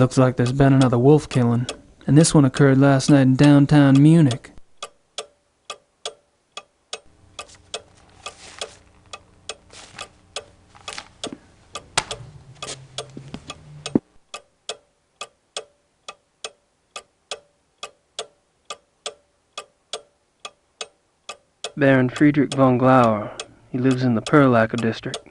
Looks like there's been another wolf killing, and this one occurred last night in downtown Munich. Baron Friedrich von Glauer. He lives in the Perlacher district.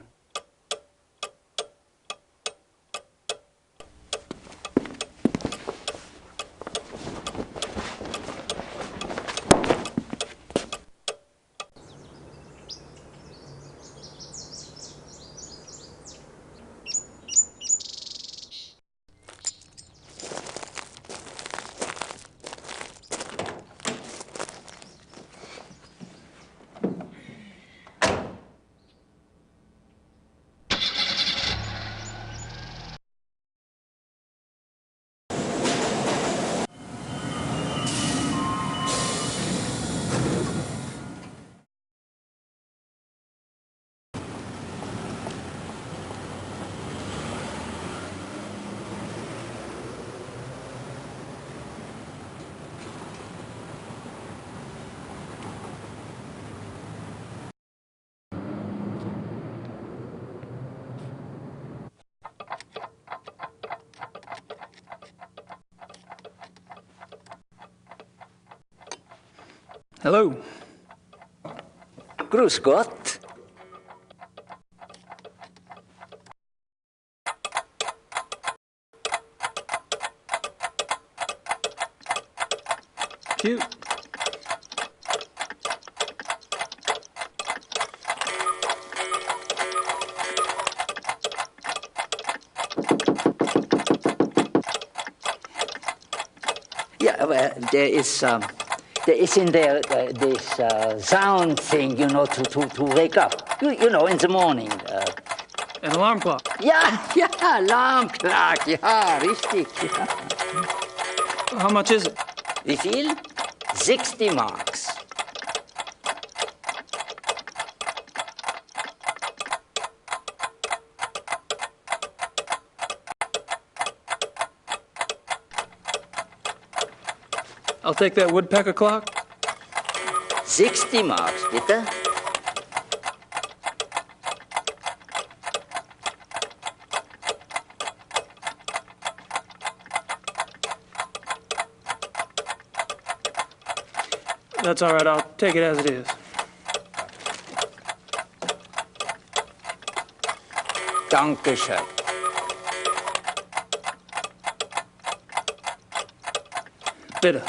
Hello. Grüß Gott. Cute. Yeah, well, there is in there this sound thing, you know, to wake up. You know, in the morning. An alarm clock. Ja, Alarm clock, ja, richtig. Ja. How much is it? Wie viel? 60 marks. I'll take that woodpecker clock. 60 marks, bitte. That's all right, I'll take it as it is. Dankeschön. Bitte.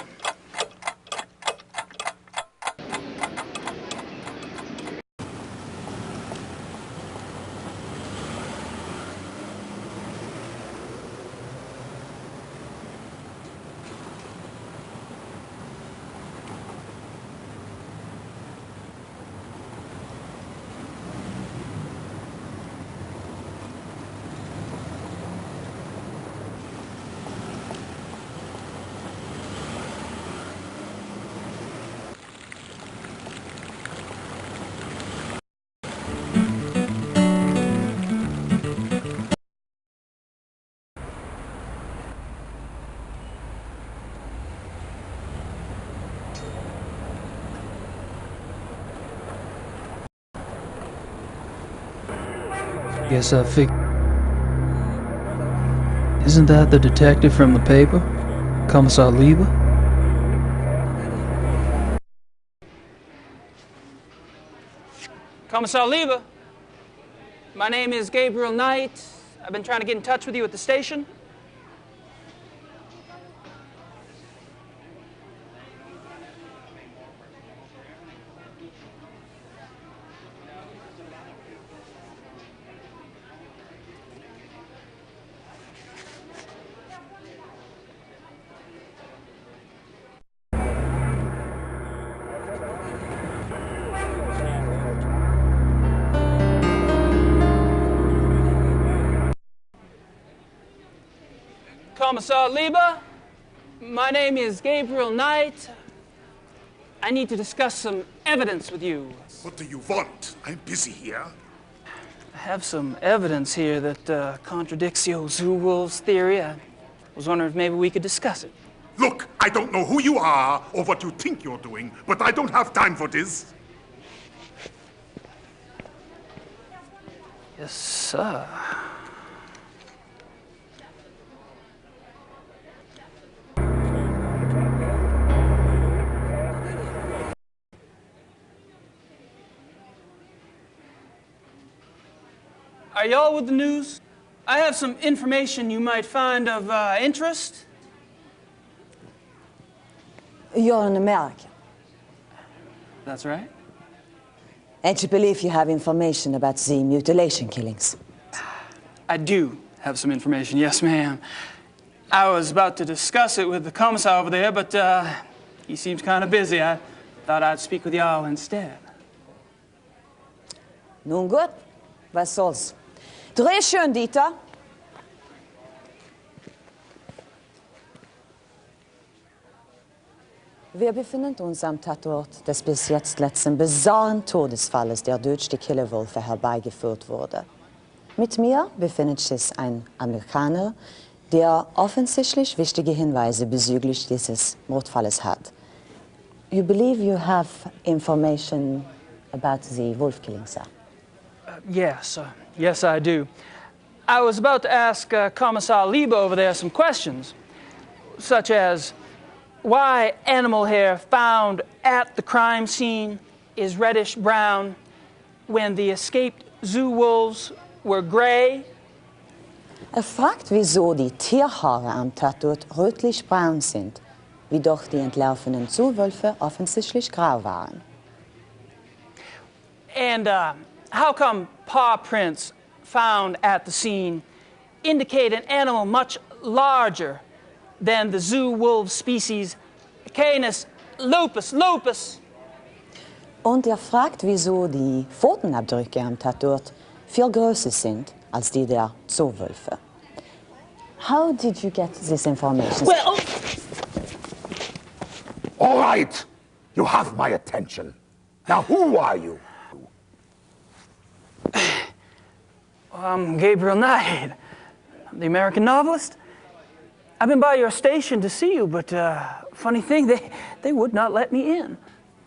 Guess I figured. Isn't that the detective from the paper? Kommissar Lieber? Kommissar Lieber, my name is Gabriel Knight. I've been trying to get in touch with you at the station. Kommissar Lieber, my name is Gabriel Knight. I need to discuss some evidence with you. What do you want? I'm busy here. I have some evidence here that contradicts your zoo wolves theory. I Was wondering if maybe we could discuss it. Look, I don't know who you are or what you think you're doing, but I don't have time for this. Yes, sir. Are y'all with the news? I have some information you might find of interest. You're an American. That's right. And you believe you have information about the mutilation killings? I do have some information, yes, ma'am. I was about to discuss it with the commissar over there, but he seems kind of busy. I thought I'd speak with y'all instead. Nun gut, was soll's. Dreh schön, Dieter. Wir befinden uns am Tatort des bis jetzt letzten bizarren Todesfalles, der durch die Killerwölfe herbeigeführt wurde. Mit mir befindet sich ein Amerikaner, der offensichtlich wichtige Hinweise bezüglich dieses Mordfalles hat. You believe you have information about the wolf killing, sir? Yes, I do. I was about to ask Commissar Liebe over there some questions, such as why animal hair found at the crime scene is reddish-brown when the escaped zoo wolves were gray. Fragt, wieso die Tierhaare am Tatort rötlich-braun sind, wie doch die entlaufenen Zoowölfe offensichtlich grau waren. And how come paw prints found at the scene indicate an animal much larger than the zoo wolf species Canis lupus? Und fragt, wieso die Pfotenabdrücke am Tatort viel größer sind als die der Zoowölfe. How did you get this information? Well, All right, you have my attention. Now, who are you? I'm Gabriel Knight. I'm the American novelist. I've been by your station to see you, but funny thing, they would not let me in.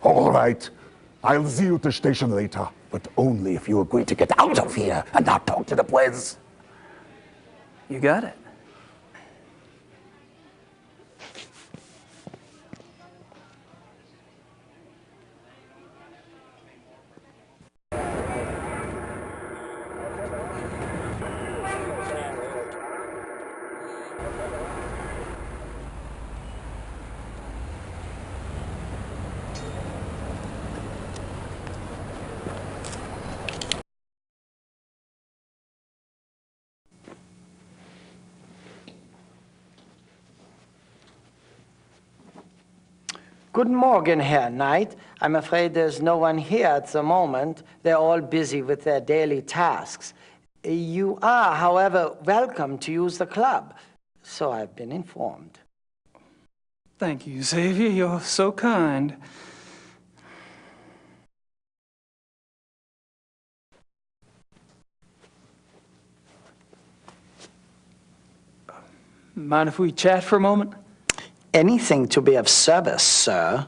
All right, I'll see you at the station later, but only if you agree to get out of here and not talk to the boys. You got it. Guten Morgen, Herr Knight. I'm afraid there's no one here at the moment. They're all busy with their daily tasks. You are, however, welcome to use the club, so I've been informed. Thank you, Xavier. You're so kind. Mind if we chat for a moment? Anything to be of service, sir.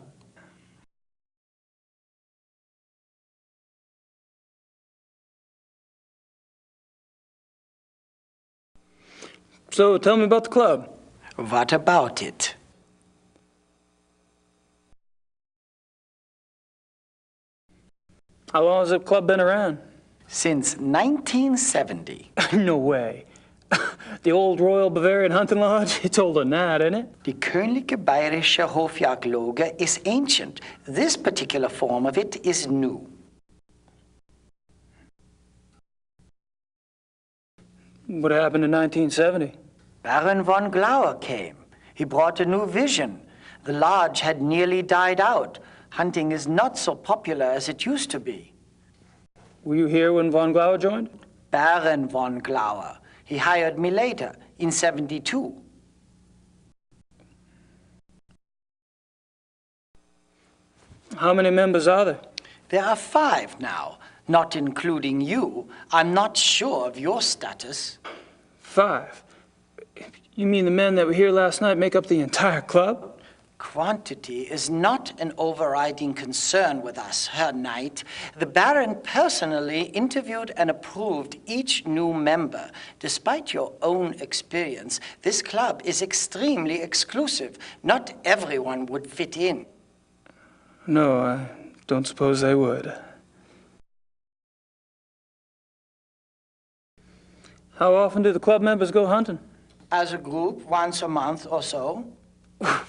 So, tell me about the club. What about it? How long has the club been around? Since 1970. No way. The old Royal Bavarian Hunting Lodge? It's older than that, isn't it? Die Königliche Bayerische Hofjagdloge is ancient. This particular form of it is new. What happened in 1970? Baron von Glauer came. He brought a new vision. The lodge had nearly died out. Hunting is not so popular as it used to be. Were you here when von Glauer joined? Baron von Glauer. He hired me later, in 72. How many members are there? There are 5 now, not including you. I'm not sure of your status. 5? You mean the men that were here last night make up the entire club? Quantity is not an overriding concern with us, Herr Knight. The Baron personally interviewed and approved each new member. Despite your own experience, this club is extremely exclusive. Not everyone would fit in. No, I don't suppose they would. How often do the club members go hunting? As a group, once a month or so.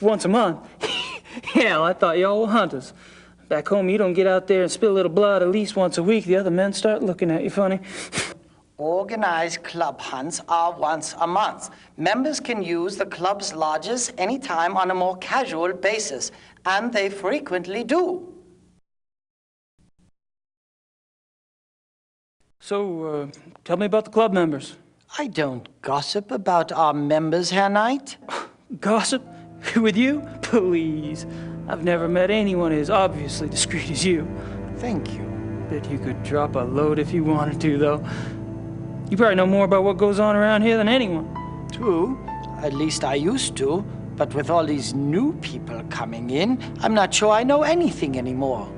Once a month? Hell, I thought y'all were hunters. Back home, you don't get out there and spill a little blood at least once a week. The other men start looking at you funny. Organized club hunts are once a month. Members can use the club's lodges anytime on a more casual basis, and they frequently do. So, tell me about the club members. I don't gossip about our members, Herr Knight. Gossip? With you? Please. I've never met anyone as obviously discreet as you. Thank you. Bet you could drop a load if you wanted to, though. You probably know more about what goes on around here than anyone. True. At least I used to. But with all these new people coming in, I'm not sure I know anything anymore.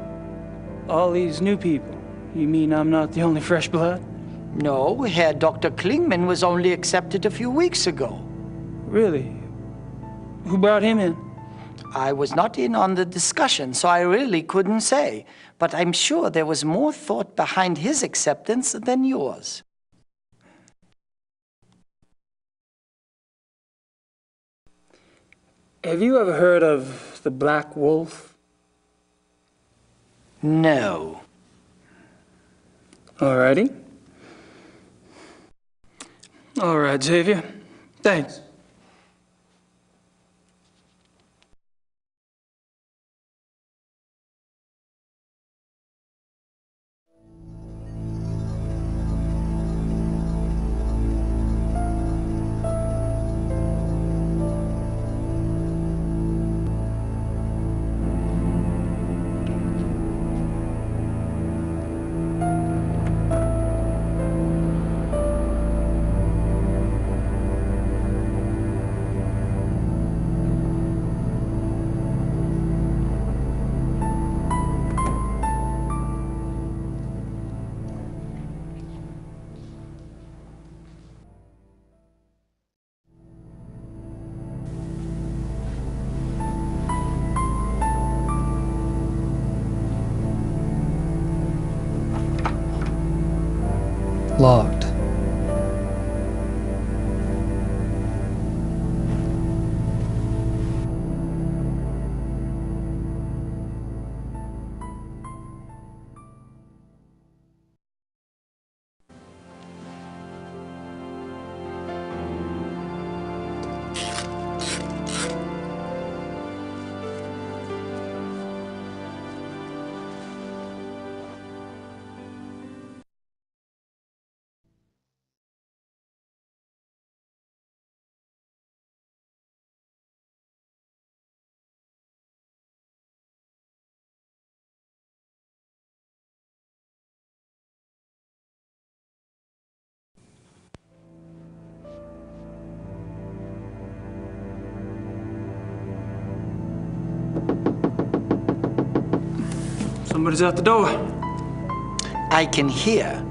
All these new people? You mean I'm not the only fresh blood? No, Herr Dr. Klingman was only accepted a few weeks ago. Really? Who brought him in? I was not in on the discussion, so I really couldn't say. But I'm sure there was more thought behind his acceptance than yours. Have you ever heard of the Black Wolf? No. Alrighty. All right, Xavier. Thanks. Locked. Somebody's at the door. I can hear.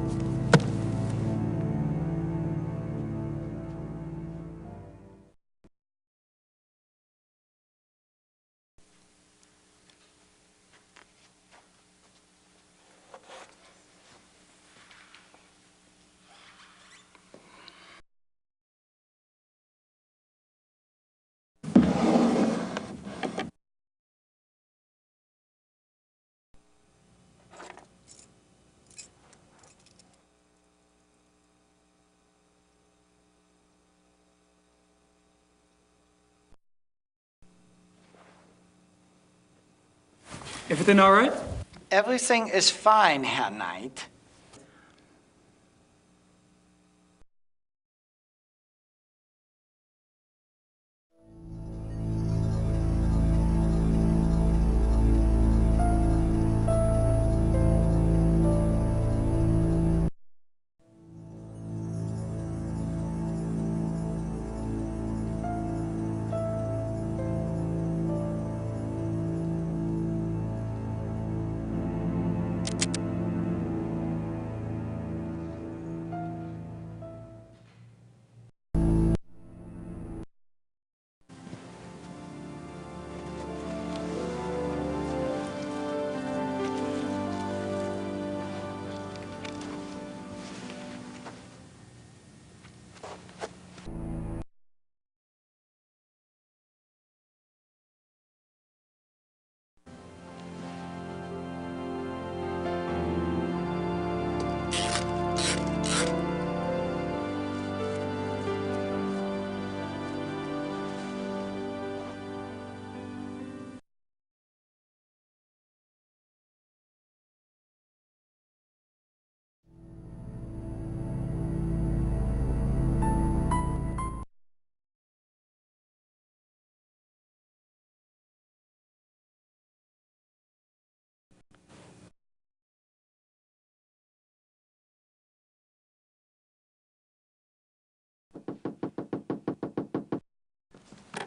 Everything all right? Everything is fine, Herr Knight.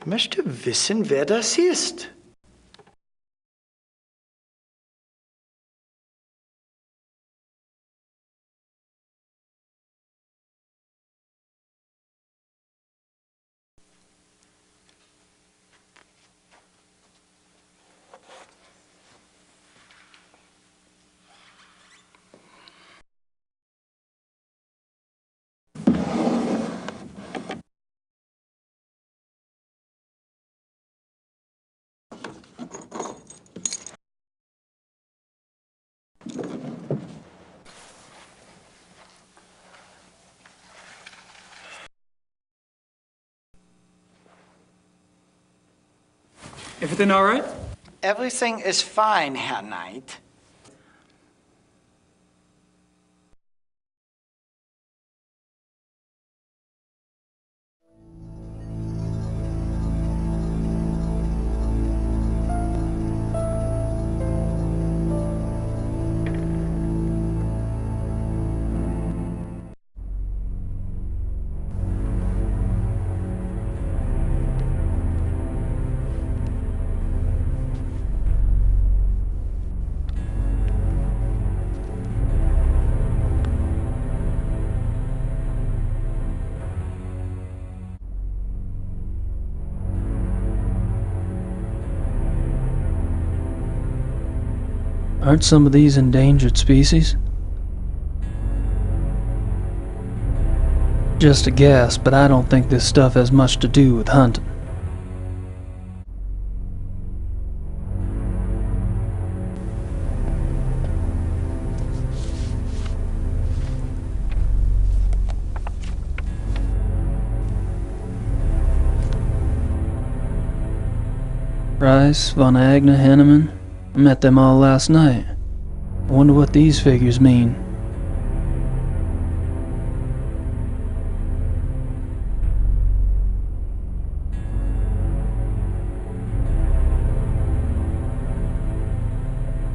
möchte wissen, wer das ist. Everything all right? Everything is fine, Herr Knight. Aren't some of these endangered species? Just a guess, but I don't think this stuff has much to do with hunting. Rice, Von Agner, Henneman. I met them all last night. I wonder what these figures mean.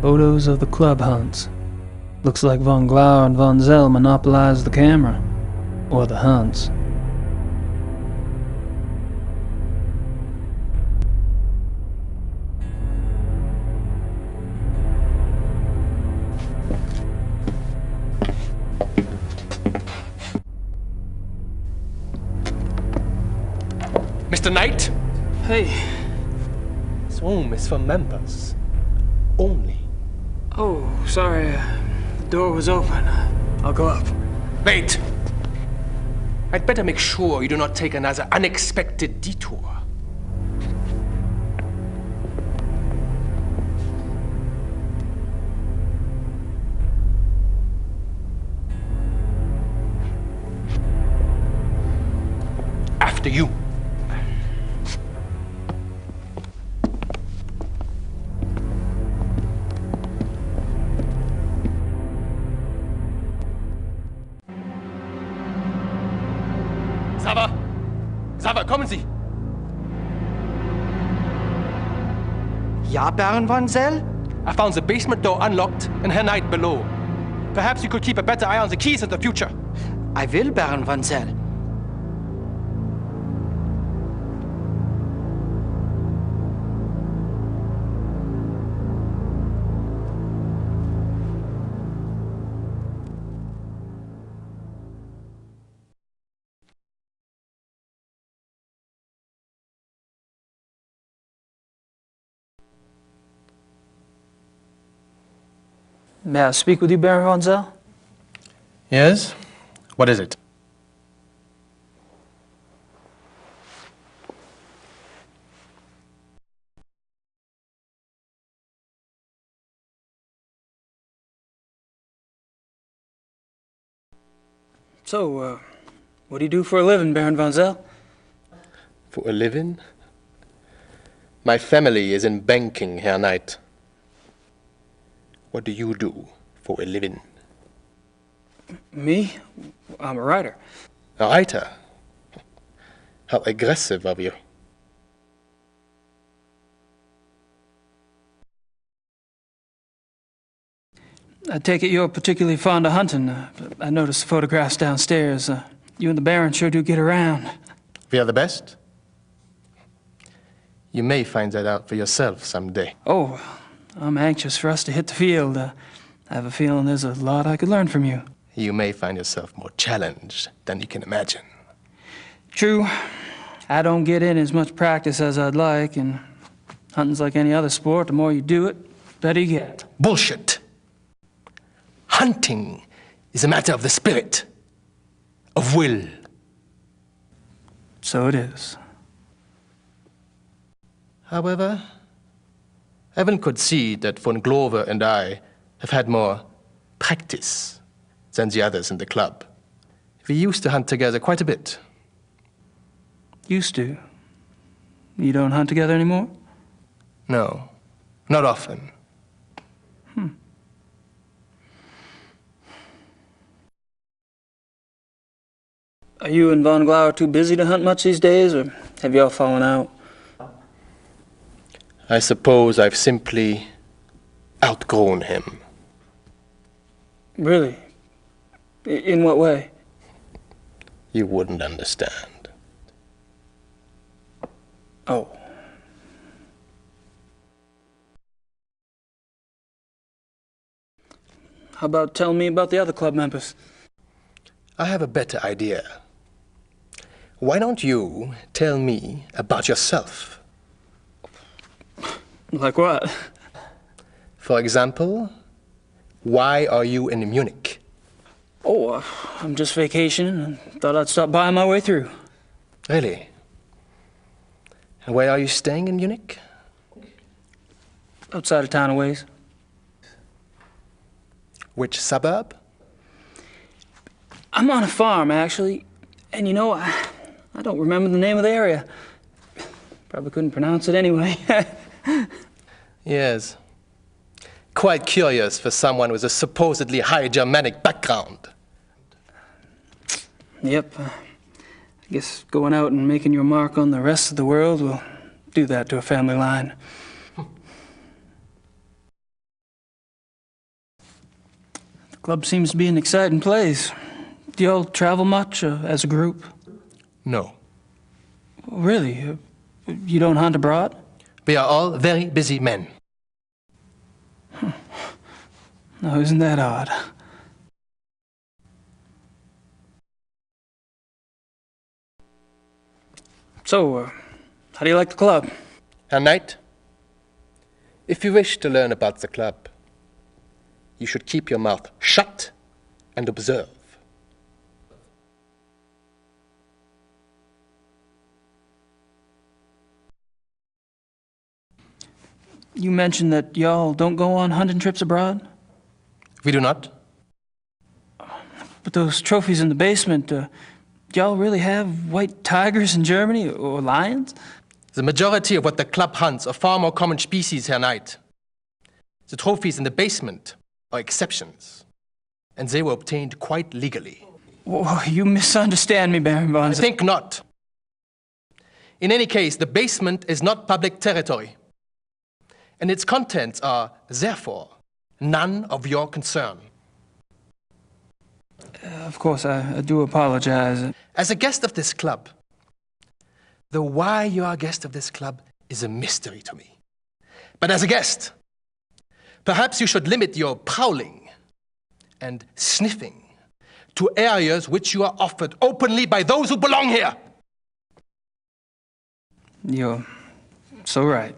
Photos of the club hunts. Looks like von Glauer and von Zell monopolized the camera. Or the hunts. Mr. Knight? Hey. This room is for members. Only. Oh, sorry. The door was open. I'll go up. Wait! I'd better make sure you do not take another unexpected detour. After you. Sava, kommen Sie! Ja, Baron von Zell? I found the basement door unlocked and Herr Knight below. Perhaps you could keep a better eye on the keys in the future. I will, Baron von Zell. May I speak with you, Baron von Zell? Yes? What is it? So, what do you do for a living, Baron von Zell? For a living? My family is in banking, Herr Knight. What do you do for a living? Me? I'm a writer. A writer? How aggressive of you. I take it you're particularly fond of hunting. I noticed the photographs downstairs. You and the Baron sure do get around. We are the best? You may find that out for yourself someday. Oh, I'm anxious for us to hit the field. I have a feeling there's a lot I could learn from you. You may find yourself more challenged than you can imagine. True. I don't get in as much practice as I'd like, and hunting's like any other sport. The more you do it, the better you get. Bullshit. Hunting is a matter of the spirit, of will. So it is. However, Evan could see that von Glover and I have had more practice than the others in the club. We used to hunt together quite a bit. Used to. You don't hunt together anymore? No, not often. Are you and Von Glauer too busy to hunt much these days, or have you all fallen out? I suppose I've simply outgrown him. Really? In what way? You wouldn't understand. Oh. How about telling me about the other club members? I have a better idea. Why don't you tell me about yourself? Like what? For example, why are you in Munich? Oh, I'm just vacationing and thought I'd stop by on my way through. Really? And where are you staying in Munich? Outside of town a ways. Which suburb? I'm on a farm, actually. And you know, I don't remember the name of the area. Probably couldn't pronounce it anyway. Yes. Quite curious for someone with a supposedly high Germanic background. Yep. I guess going out and making your mark on the rest of the world will do that to a family line. The club seems to be an exciting place. Do y'all travel much as a group? No. Really? You don't hunt abroad? We are all very busy men. No, isn't that odd? So, how do you like the club? Herr Knight, if you wish to learn about the club, you should keep your mouth shut and observe. You mentioned that y'all don't go on hunting trips abroad? We do not. But those trophies in the basement, y'all really have white tigers in Germany or lions? The majority of what the club hunts are far more common species, Herr Knight. The trophies in the basement are exceptions, and they were obtained quite legally. Oh, you misunderstand me, Baron von. I think not. In any case, the basement is not public territory, and its contents are, therefore, none of your concern. Of course, I do apologize. As a guest of this club, the why you are a guest of this club is a mystery to me. But as a guest, perhaps you should limit your prowling and sniffing to areas which you are offered openly by those who belong here. You're so right.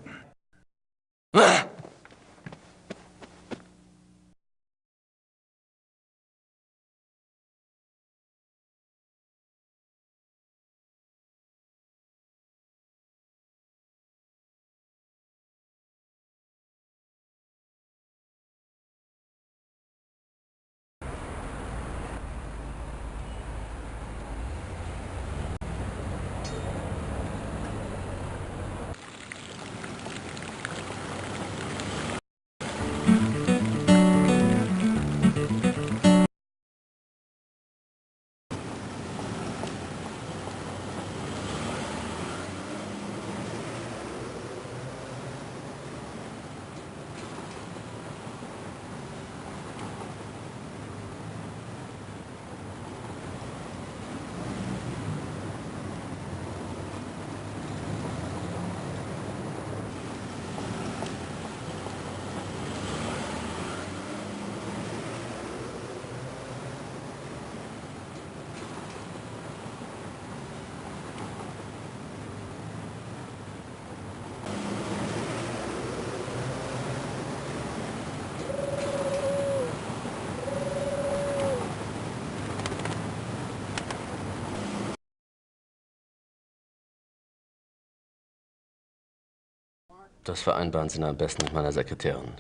Das vereinbaren Sie am besten mit meiner Sekretärin.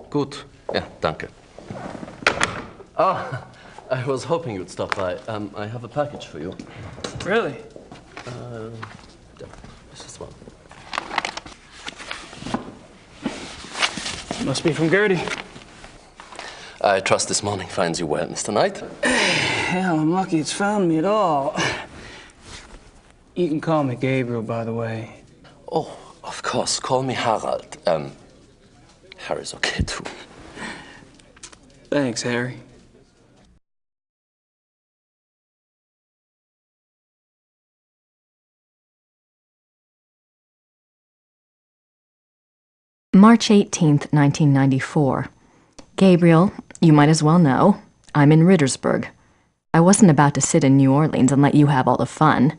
Gut, ja, danke. Oh, I was hoping you'd stop by. I have a package for you. Really? Yeah, this is one. Must be from Gertie. I trust this morning finds you well, Mr. Knight. Hell, I'm lucky it's found me at all. You can call me Gabriel, by the way. Oh, of course. Call me Harald. Harry's okay, too. Thanks, Harry. March 18th, 1994. Gabriel, you might as well know, I'm in Rittersburg. I wasn't about to sit in New Orleans and let you have all the fun.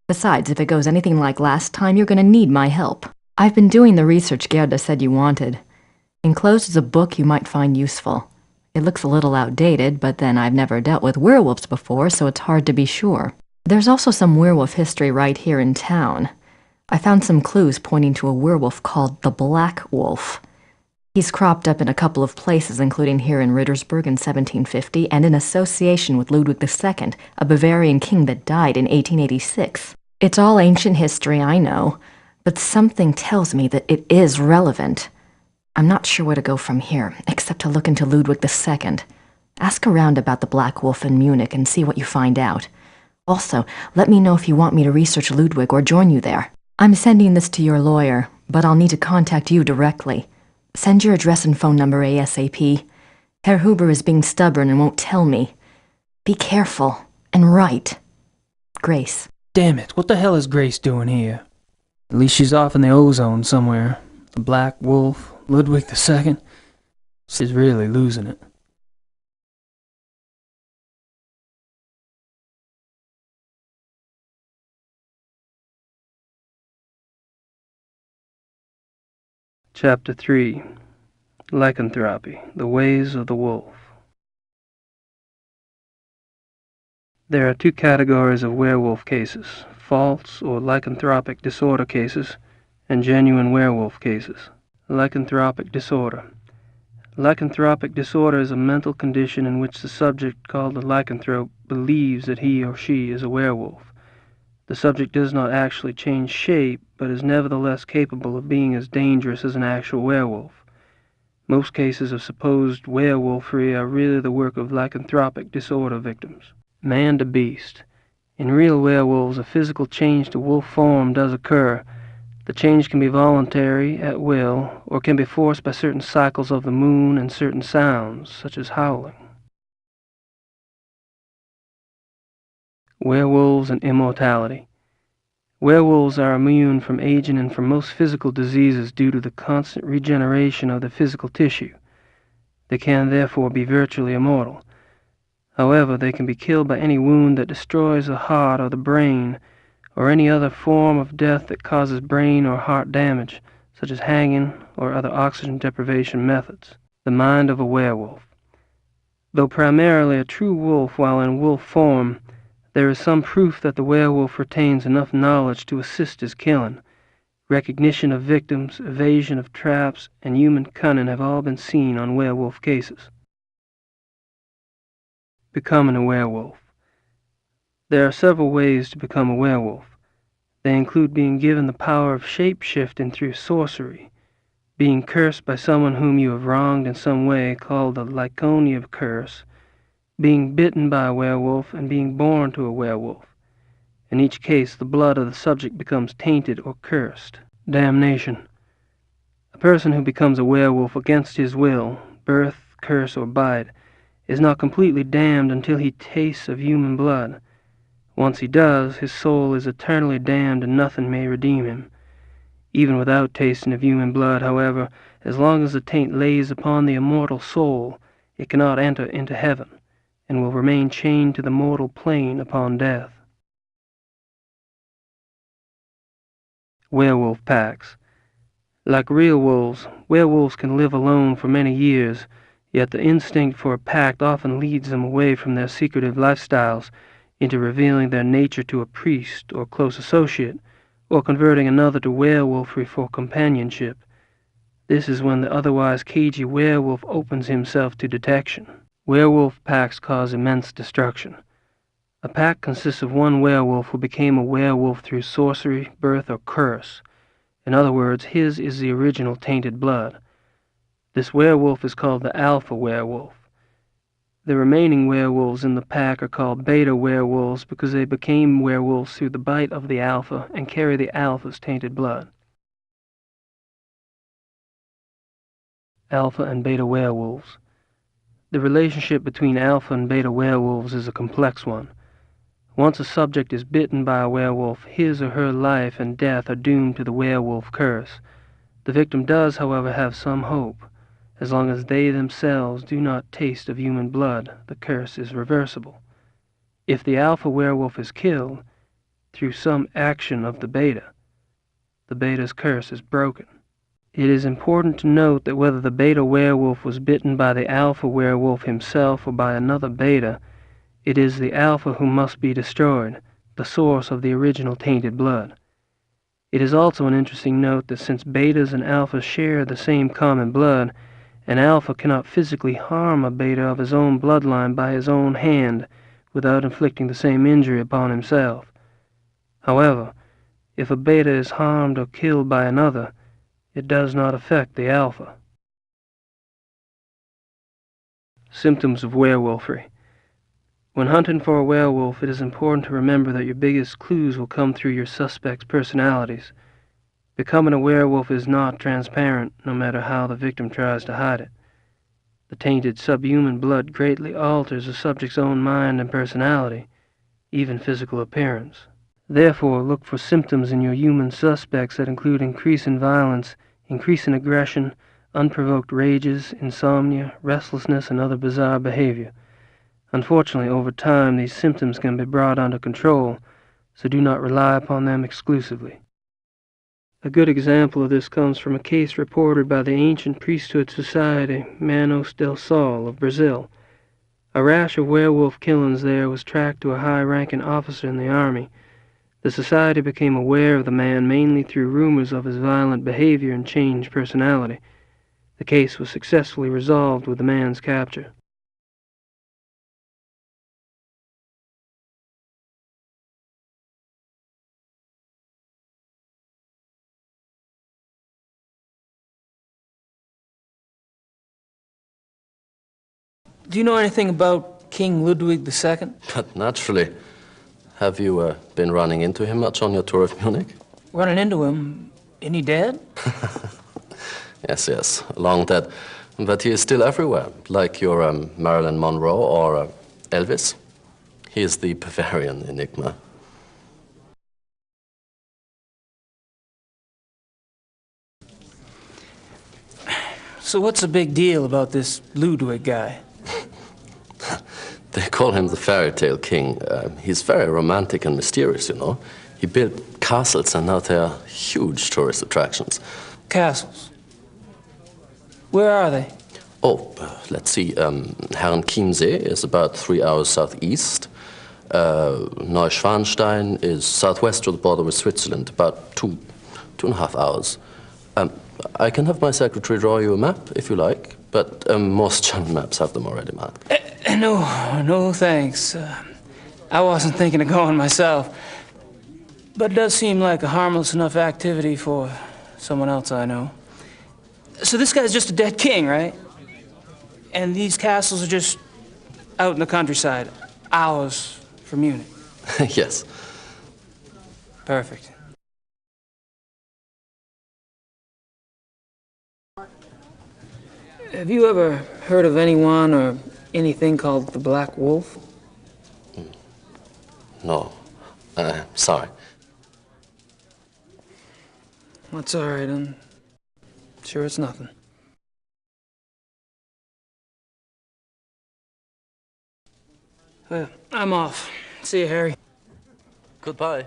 Besides, if it goes anything like last time, you're going to need my help. I've been doing the research Gerda said you wanted. Enclosed is a book you might find useful. It looks a little outdated, but then I've never dealt with werewolves before, so it's hard to be sure. There's also some werewolf history right here in town. I found some clues pointing to a werewolf called the Black Wolf. He's cropped up in a couple of places, including here in Rittersburg in 1750, and in association with Ludwig II, a Bavarian king that died in 1886. It's all ancient history, I know, but something tells me that it is relevant. I'm not sure where to go from here, except to look into Ludwig II. Ask around about the Black Wolf in Munich and see what you find out. Also, let me know if you want me to research Ludwig or join you there. I'm sending this to your lawyer, but I'll need to contact you directly. Send your address and phone number ASAP. Herr Huber is being stubborn and won't tell me. Be careful and write. Grace. Damn it, what the hell is Grace doing here? At least she's off in the ozone somewhere. The Black Wolf, Ludwig II. She's really losing it. Chapter 3. Lycanthropy, the Ways of the Wolf. There are two categories of werewolf cases, false or lycanthropic disorder cases, and genuine werewolf cases. Lycanthropic disorder. Lycanthropic disorder is a mental condition in which the subject, called a lycanthrope, believes that he or she is a werewolf. The subject does not actually change shape, but is nevertheless capable of being as dangerous as an actual werewolf. Most cases of supposed werewolfery are really the work of lycanthropic disorder victims. Man to beast. In real werewolves, a physical change to wolf form does occur. The change can be voluntary, at will, or can be forced by certain cycles of the moon and certain sounds, such as howling. Werewolves and immortality. Werewolves are immune from aging and from most physical diseases due to the constant regeneration of the physical tissue. They can therefore be virtually immortal. However, they can be killed by any wound that destroys the heart or the brain, or any other form of death that causes brain or heart damage, such as hanging or other oxygen deprivation methods. The mind of a werewolf. Though primarily a true wolf while in wolf form, there is some proof that the werewolf retains enough knowledge to assist his killing. Recognition of victims, evasion of traps, and human cunning have all been seen on werewolf cases. Becoming a werewolf. There are several ways to become a werewolf. They include being given the power of shape-shifting through sorcery, being cursed by someone whom you have wronged in some way, called the Lyconia curse, being bitten by a werewolf, and being born to a werewolf. In each case, the blood of the subject becomes tainted or cursed. Damnation. A person who becomes a werewolf against his will, birth, curse, or bite, is not completely damned until he tastes of human blood. Once he does, his soul is eternally damned and nothing may redeem him. Even without tasting of human blood, however, as long as the taint lays upon the immortal soul, it cannot enter into heaven, and will remain chained to the mortal plane upon death. Werewolf packs. Like real wolves, werewolves can live alone for many years, yet the instinct for a pact often leads them away from their secretive lifestyles into revealing their nature to a priest or close associate, or converting another to werewolfery for companionship. This is when the otherwise cagey werewolf opens himself to detection. Werewolf packs cause immense destruction. A pack consists of one werewolf who became a werewolf through sorcery, birth, or curse. In other words, his is the original tainted blood. This werewolf is called the alpha werewolf. The remaining werewolves in the pack are called beta werewolves because they became werewolves through the bite of the alpha and carry the alpha's tainted blood. Alpha and beta werewolves. The relationship between alpha and beta werewolves is a complex one. Once a subject is bitten by a werewolf, his or her life and death are doomed to the werewolf curse. The victim does, however, have some hope. As long as they themselves do not taste of human blood, the curse is reversible. If the alpha werewolf is killed, through some action of the beta's curse is broken. It is important to note that whether the beta werewolf was bitten by the alpha werewolf himself or by another beta, it is the alpha who must be destroyed, the source of the original tainted blood. It is also an interesting note that since betas and alphas share the same common blood, an alpha cannot physically harm a beta of his own bloodline by his own hand without inflicting the same injury upon himself. However, if a beta is harmed or killed by another, it does not affect the alpha. Symptoms of werewolfery. When hunting for a werewolf, it is important to remember that your biggest clues will come through your suspects' personalities. Becoming a werewolf is not transparent, no matter how the victim tries to hide it. The tainted subhuman blood greatly alters a subject's own mind and personality, even physical appearance. Therefore, look for symptoms in your human suspects that include increasing violence, increasing aggression, unprovoked rages, insomnia, restlessness, and other bizarre behavior. Unfortunately, over time, these symptoms can be brought under control, so do not rely upon them exclusively. A good example of this comes from a case reported by the ancient priesthood society Manos del Sol of Brazil. A rash of werewolf killings there was tracked to a high-ranking officer in the army. The society became aware of the man mainly through rumors of his violent behavior and changed personality. The case was successfully resolved with the man's capture. Do you know anything about King Ludwig II? But naturally. Have you been running into him much on your tour of Munich? Running into him? Isn't he dead? Yes, long dead. But he is still everywhere, like your Marilyn Monroe or Elvis. He is the Bavarian enigma. So what's the big deal about this Ludwig guy? They call him the fairy tale king. He's very romantic and mysterious, you know. He built castles and now they are huge tourist attractions. Castles? Where are they? Oh, let's see. Herrenchiemsee is about 3 hours southeast. Neuschwanstein is southwest of the border with Switzerland, about 2.5 hours. I can have my secretary draw you a map, if you like, but most German maps have them already marked. No, thanks. I wasn't thinking of going myself. But it does seem like a harmless enough activity for someone else I know. So this guy's just a dead king, right? And these castles are just out in the countryside, hours from Munich. Yes. Perfect. Have you ever heard of anyone or anything called the Black Wolf? No. Sorry. That's all right. I'm sure it's nothing. Well, I'm off. See you, Harry. Goodbye.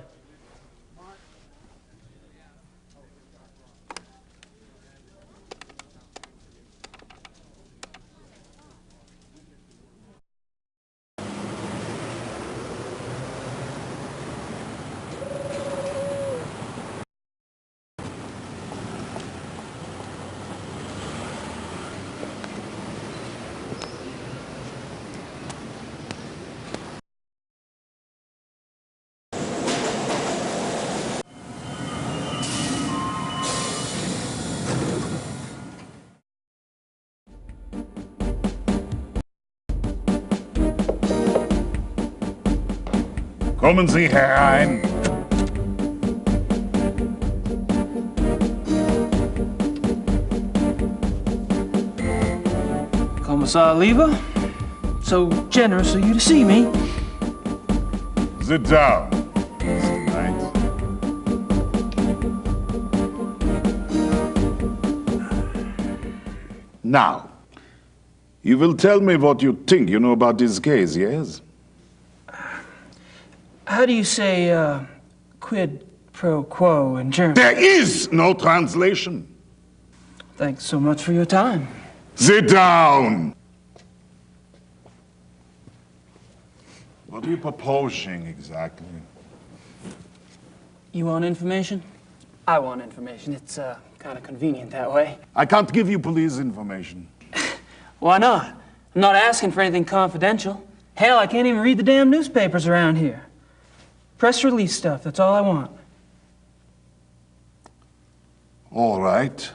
Kommen Sie herein. Kommissar Lieber, so generous of you to see me. Sit down, Mr. Knight. Now, you will tell me what you think you know about this case, yes? How do you say quid pro quo in German? There is no translation. Thanks so much for your time. Sit down. What are you proposing exactly? You want information? I want information. It's kind of convenient that way. I can't give you police information. Why not? I'm not asking for anything confidential. Hell, I can't even read the damn newspapers around here. Press release stuff, that's all I want. All right.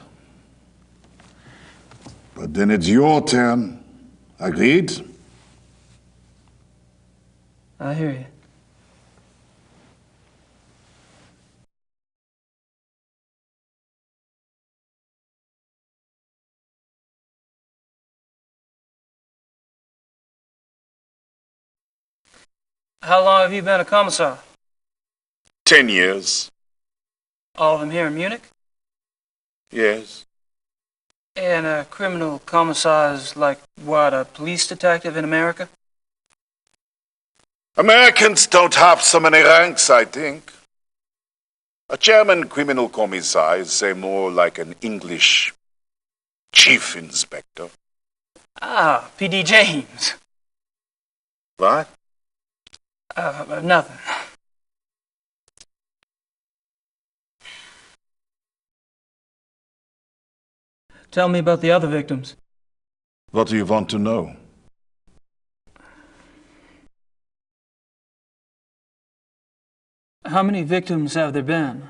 But then it's your turn. Agreed? I hear you. How long have you been a commissar? 10 years. All of them here in Munich? Yes. And a criminal commissar is like, what, a police detective in America? Americans don't have so many ranks, I think. A German criminal commissar is, say, more like an English chief inspector. Ah, P.D. James. What? Nothing. Tell me about the other victims. What do you want to know? How many victims have there been?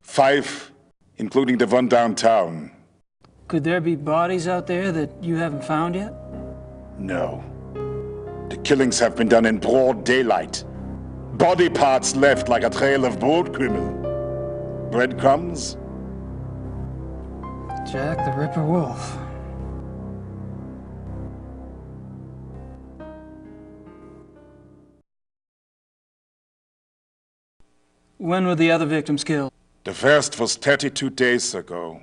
5, including the one downtown. Could there be bodies out there that you haven't found yet? No. The killings have been done in broad daylight. Body parts left like a trail of boat criminal. Breadcrumbs? Jack the Ripper Wolf. When were the other victims killed? The first was 32 days ago.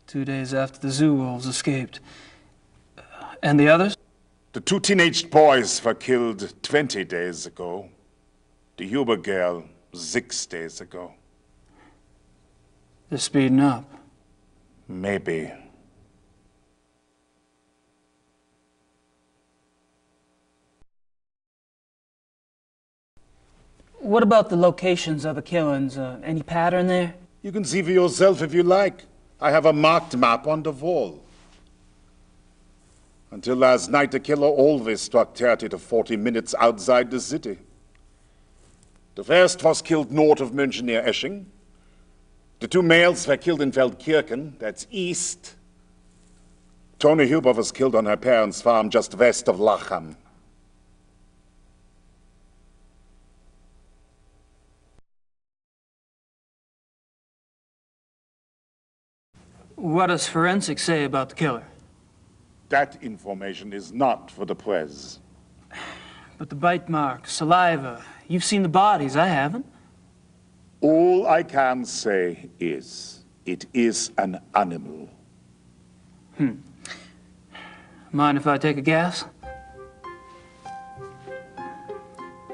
2 days after the zoo wolves escaped. And the others? The 2 teenage boys were killed 20 days ago. The Huber girl 6 days ago. They're speeding up. Maybe. What about the locations of the killings? Any pattern there? You can see for yourself if you like. I have a marked map on the wall. Until last night, the killer always struck 30 to 40 minutes outside the city. The first was killed north of München near Esching. The 2 males were killed in Feldkirchen, that's east. Toni Huber was killed on her parents' farm just west of Lacham. What does forensics say about the killer? That information is not for the press. But the bite marks, saliva, you've seen the bodies, I haven't. All I can say is, it is an animal. Mind if I take a guess?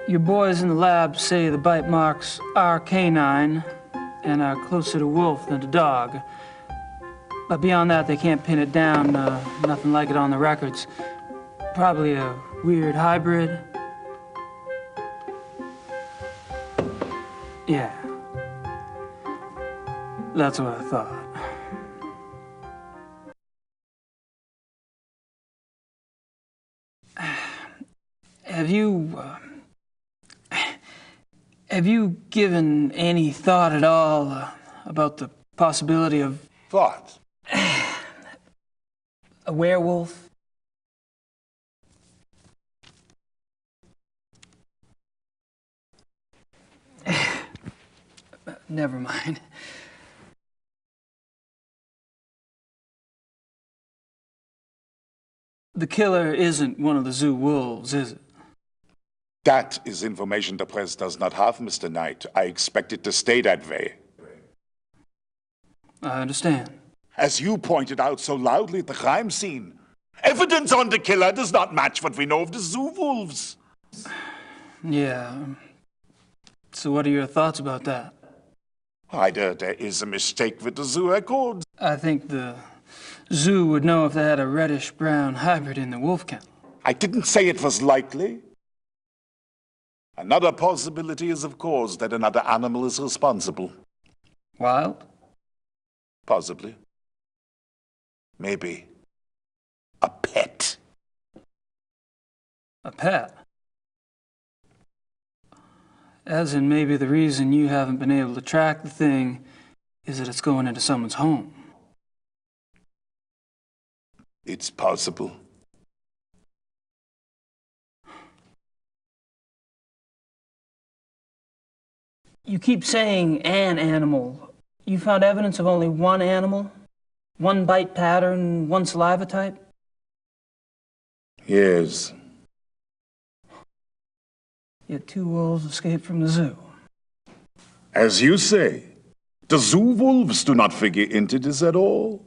Your boys in the lab say the bite marks are canine and are closer to wolf than to dog. But beyond that, they can't pin it down. Nothing like it on the records. Probably a weird hybrid. Yeah. That's what I thought. Have you given any thought at all about the possibility of What? a werewolf? Never mind. The killer isn't one of the zoo wolves, is it? That is information the press does not have, Mr. Knight. I expect it to stay that way. I understand. As you pointed out so loudly at the crime scene, evidence on the killer does not match what we know of the zoo wolves. Yeah. So what are your thoughts about that? Either there is a mistake with the zoo records. I think the zoo would know if they had a reddish-brown hybrid in the wolf kennel. I didn't say it was likely. Another possibility is, of course, that another animal is responsible. Wild? Possibly. Maybe. A pet. A pet? As in maybe the reason you haven't been able to track the thing is that it's going into someone's home. It's possible. You keep saying an animal. You found evidence of only one animal? One bite pattern, one saliva type? Yes. Yet 2 wolves escaped from the zoo. As you say, the zoo wolves do not figure into this at all.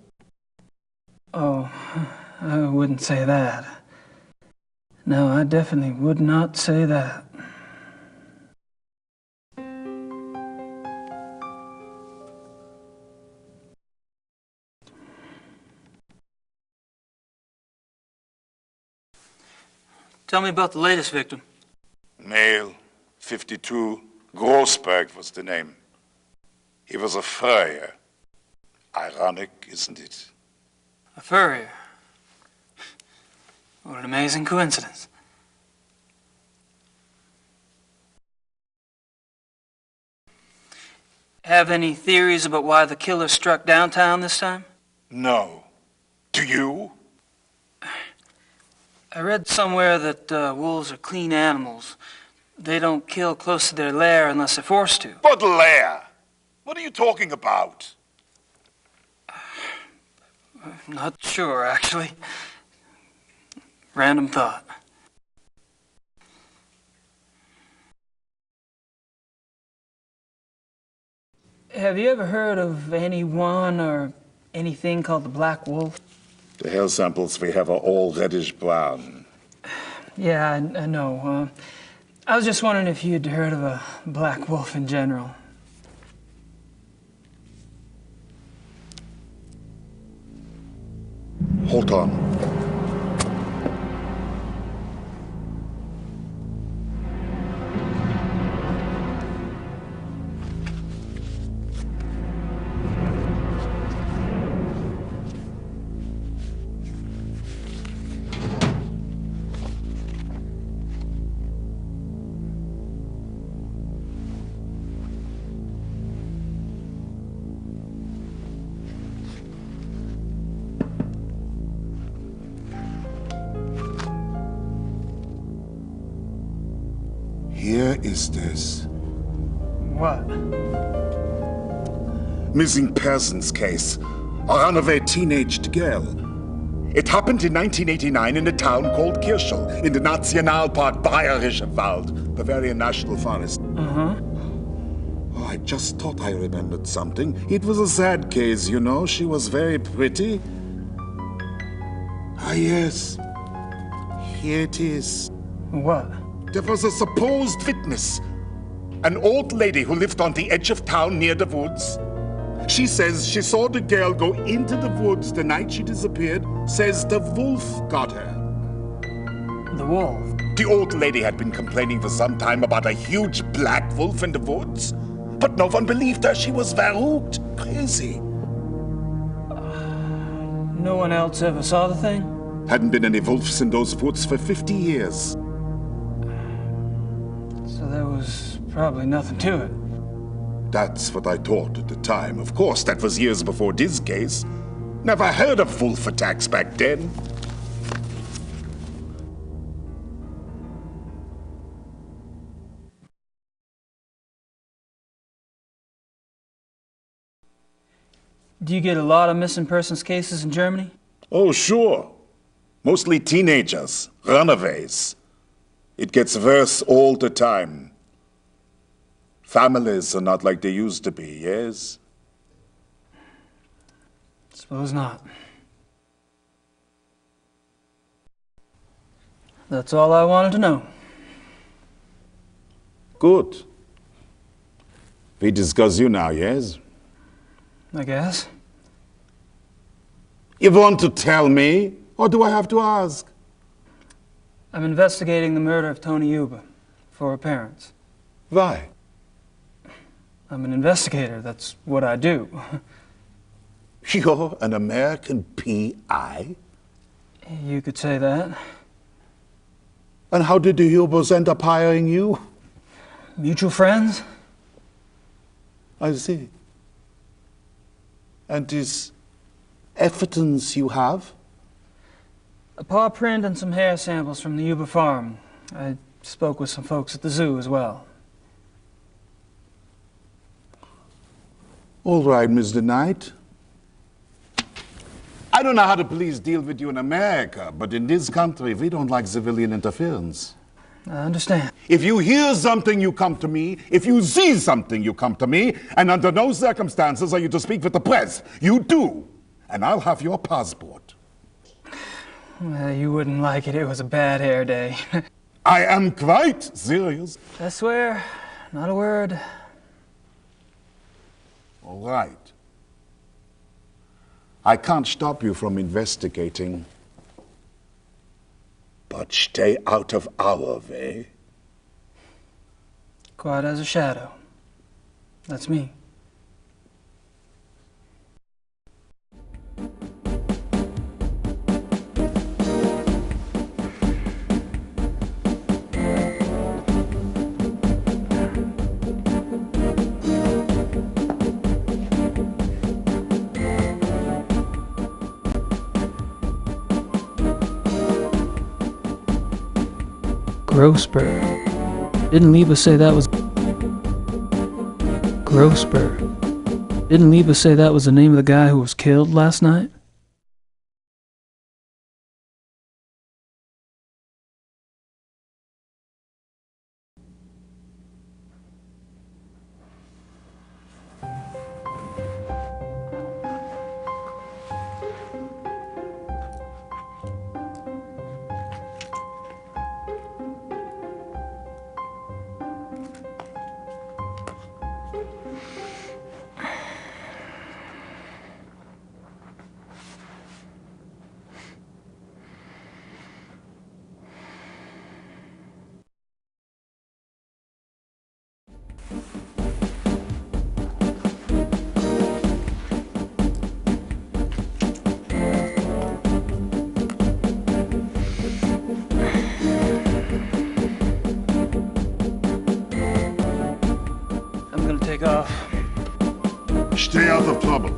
Oh, I wouldn't say that. No, I definitely would not say that. Tell me about the latest victim. Male, 52, Grossberg was the name. He was a furrier. Ironic, isn't it? A furrier. What an amazing coincidence. Have any theories about why the killer struck downtown this time? No. Do you? I read somewhere that wolves are clean animals. They don't kill close to their lair unless they're forced to. What lair? What are you talking about? Not sure, actually. Random thought. Have you ever heard of anyone or anything called the Black Wolf? The hair samples we have are all reddish-brown. Yeah, I know. I was just wondering if you'd heard of a black wolf in general. Hold on. Here is this. What? Missing persons case. A runaway teenaged girl. It happened in 1989 in a town called Kirschel, in the Nationalpark Bayerischer Wald, Bavaria National Forest. Uh-huh. Oh, I just thought I remembered something. It was a sad case, you know. She was very pretty. Ah, yes. Here it is. What? There was a supposed witness, an old lady who lived on the edge of town near the woods. She says she saw the girl go into the woods the night she disappeared, says the wolf got her. The wolf? The old lady had been complaining for some time about a huge black wolf in the woods, but no one believed her. She was verrückt, crazy. No one else ever saw the thing? Hadn't been any wolves in those woods for 50 years. So there was probably nothing to it. That's what I thought at the time. Of course, that was years before this case. Never heard of wolf attacks back then. Do you get a lot of missing persons cases in Germany? Oh, sure. Mostly teenagers, runaways. It gets worse all the time. Families are not like they used to be, yes? Suppose not. That's all I wanted to know. Good. We discuss you now, yes? I guess. You want to tell me, or do I have to ask? I'm investigating the murder of Tony Yuba for her parents. Why? I'm an investigator. That's what I do. You're an American PI? You could say that. And how did the Hubers end up hiring you? Mutual friends? I see. And this evidence you have? A paw print and some hair samples from the Yuba farm. I spoke with some folks at the zoo as well. All right, Mr. Knight. I don't know how the police deal with you in America, but in this country, we don't like civilian interference. I understand. If you hear something, you come to me. If you see something, you come to me. And under no circumstances are you to speak with the press. You do. And I'll have your passport. Well, you wouldn't like it. It was a bad hair day. I am quite serious. I swear, not a word. All right. I can't stop you from investigating. But stay out of our way. Quiet as a shadow. That's me. Grossberg. Didn't Leva say that was... Grossberg. Didn't Leva say that was the name of the guy who was killed last night? Take off. Stay out of trouble.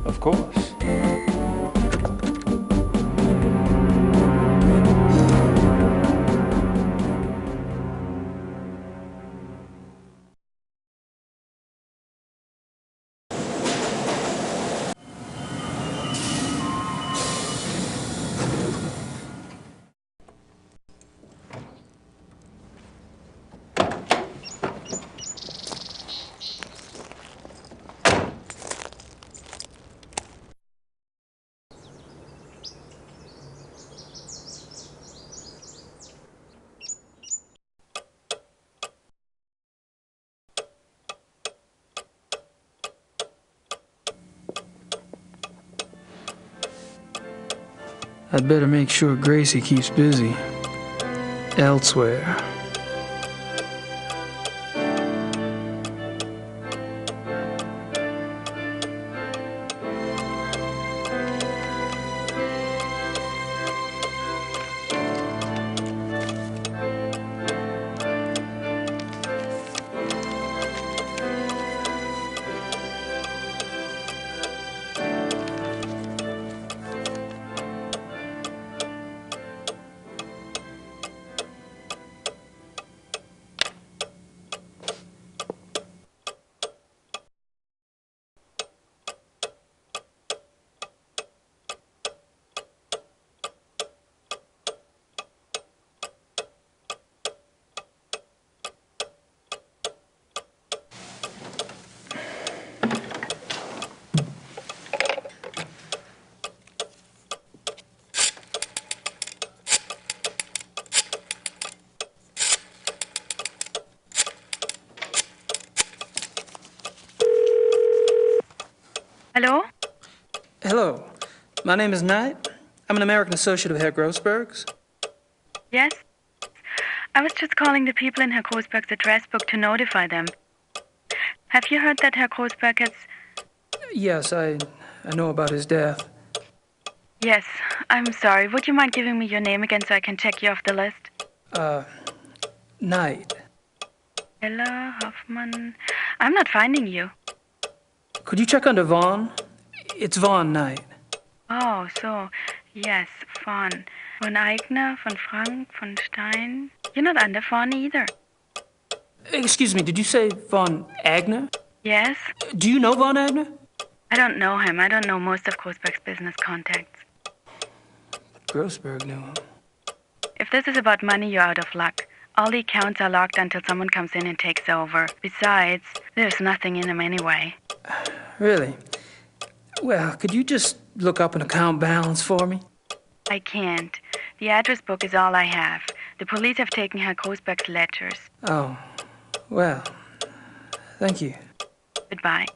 Of course. I'd better make sure Gracie keeps busy. Elsewhere. Hello? Hello. My name is Knight. I'm an American associate of Herr Grossberg's. Yes? I was just calling the people in Herr Grossberg's address book to notify them. Have you heard that Herr Grossberg has... Yes, I know about his death. Yes, I'm sorry. Would you mind giving me your name again so I can check you off the list? Knight. Ella Hoffman... I'm not finding you. Could you check under Vaughn? It's Vaughn Knight. Oh, so... Yes, Von. Von Eigner, von Frank, von Stein... You're not under Vaughn either. Excuse me, did you say Von Agner? Yes? Do you know Von Agner? I don't know him. I don't know most of Grossberg's business contacts. Grossberg knew him. If this is about money, you're out of luck. All the accounts are locked until someone comes in and takes over. Besides, there's nothing in them anyway. Really? Well, could you just look up an account balance for me? I can't. The address book is all I have. The police have taken Herr Grossberg's letters. Oh, well, thank you. Goodbye.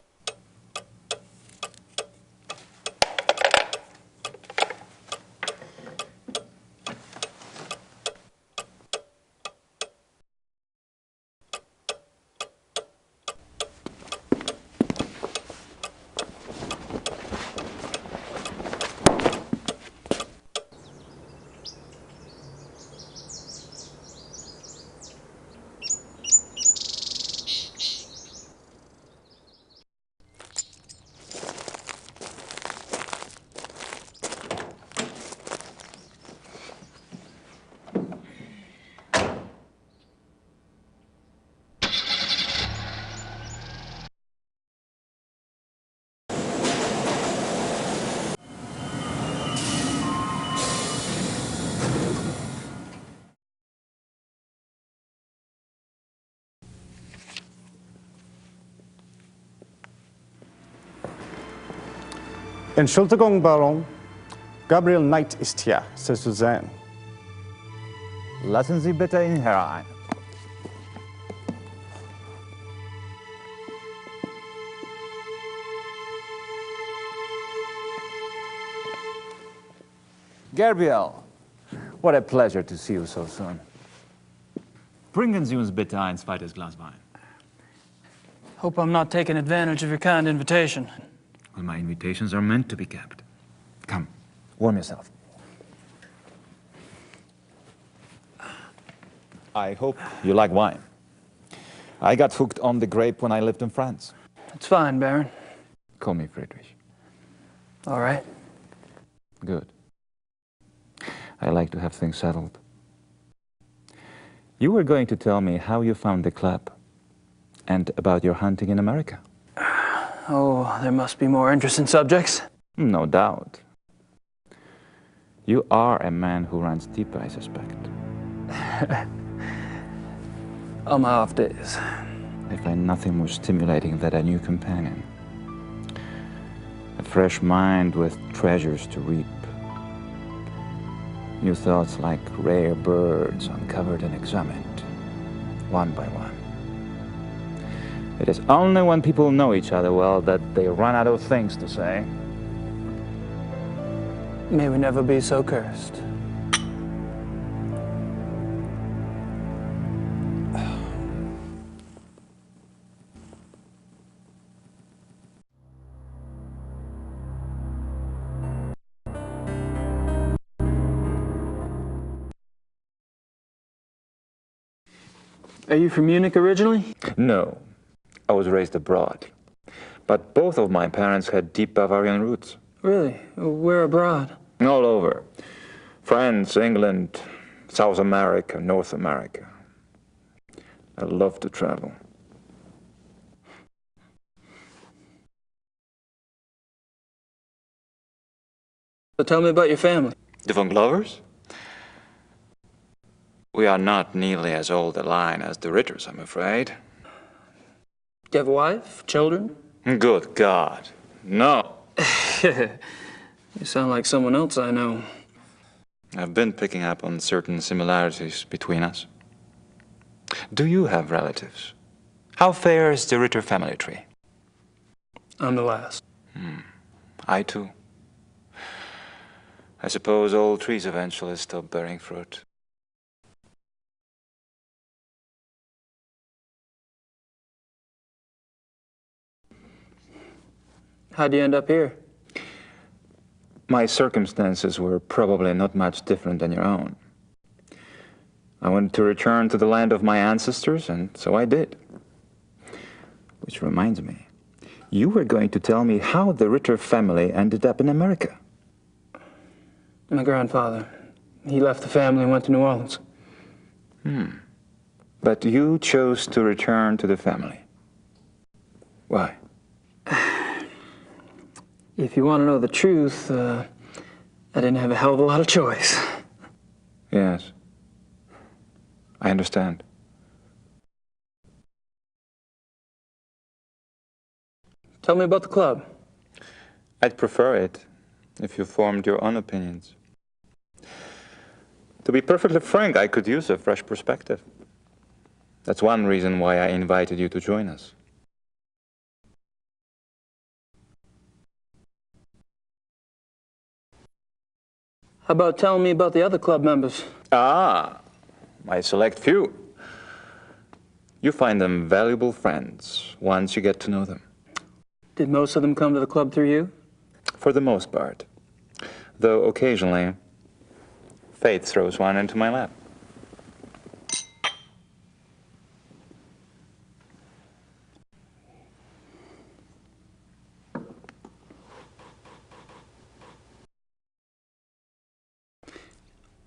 Entschuldigung, Baron. Gabriel Knight ist hier, Sie zu sehen. Lassen Sie bitte ihn herein. Gabriel, what a pleasure to see you so soon. Bringen Sie uns bitte ein zweites Glas Wein. Hope I'm not taking advantage of your kind invitation. Well, my invitations are meant to be kept. Come, warm yourself. I hope you like wine. I got hooked on the grape when I lived in France. It's fine, Baron. Call me Friedrich. All right. Good. I like to have things settled. You were going to tell me how you found the club and about your hunting in America. Oh, there must be more interesting subjects. No doubt. You are a man who runs deep, I suspect. On my off days. I find nothing more stimulating than a new companion. A fresh mind with treasures to reap. New thoughts like rare birds uncovered and examined, one by one. It is only when people know each other well that they run out of things to say. May we never be so cursed. Are you from Munich originally? No, I was raised abroad. But both of my parents had deep Bavarian roots. Really? Where abroad? All over. France, England, South America, North America. I love to travel. So tell me about your family. The von Glovers? We are not nearly as old a line as the Ritters, I'm afraid. Do you have a wife? Children? Good God, no. You sound like someone else I know. I've been picking up on certain similarities between us. Do you have relatives? How fares the Ritter family tree? I'm the last. I too. I suppose all trees eventually stop bearing fruit. How'd you end up here? My circumstances were probably not much different than your own. I wanted to return to the land of my ancestors, and so I did. Which reminds me, you were going to tell me how the Ritter family ended up in America. My grandfather. He left the family and went to New Orleans. But you chose to return to the family. Why? If you want to know the truth, I didn't have a hell of a lot of choice. Yes. I understand. Tell me about the club. I'd prefer it if you formed your own opinions. To be perfectly frank, I could use a fresh perspective. That's one reason why I invited you to join us. How about telling me about the other club members? Ah, my select few. You find them valuable friends once you get to know them. Did most of them come to the club through you? For the most part. Though occasionally, fate throws one into my lap.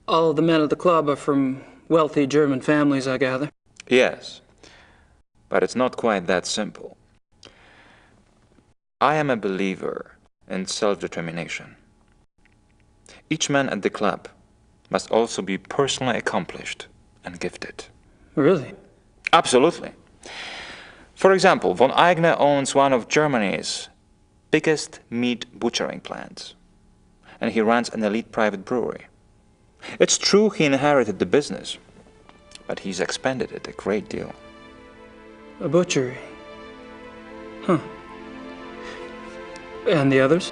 All of the men at the club are from wealthy German families, I gather. Yes, but it's not quite that simple. I am a believer in self-determination. Each man at the club must also be personally accomplished and gifted. Really? Absolutely. For example, von Eigner owns one of Germany's biggest meat butchering plants, and he runs an elite private brewery. It's true he inherited the business, but he's expanded it a great deal. A butchery? Huh. And the others?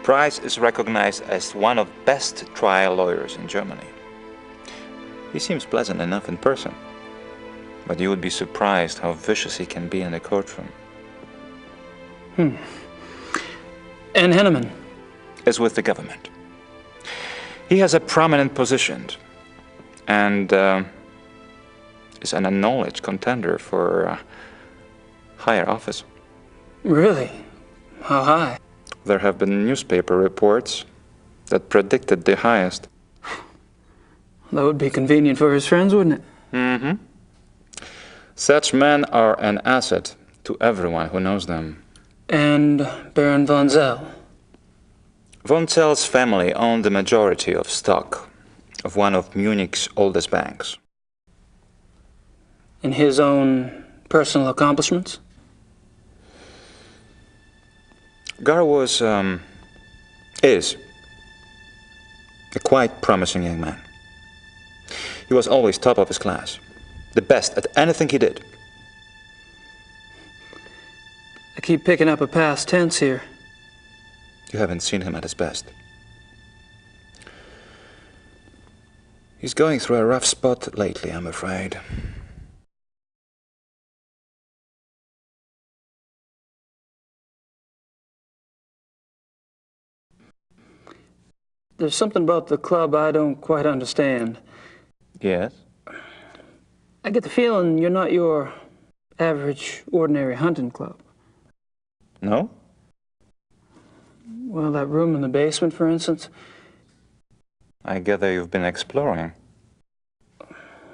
Price is recognized as one of the best trial lawyers in Germany. He seems pleasant enough in person, but you would be surprised how vicious he can be in the courtroom. And Henneman? Is with the government. He has a prominent position and is an acknowledged contender for higher office. Really? How high? There have been newspaper reports that predicted the highest. That would be convenient for his friends, wouldn't it? Such men are an asset to everyone who knows them. And Baron von Zell? Von Zell's family owned the majority of stock of one of Munich's oldest banks. In his own personal accomplishments? Gar is a quite promising young man. He was always top of his class, the best at anything he did. I keep picking up a past tense here. You haven't seen him at his best. He's going through a rough spot lately, I'm afraid. There's something about the club I don't quite understand. Yes? I get the feeling you're not your average, ordinary hunting club. No? Well, that room in the basement, for instance. I gather you've been exploring.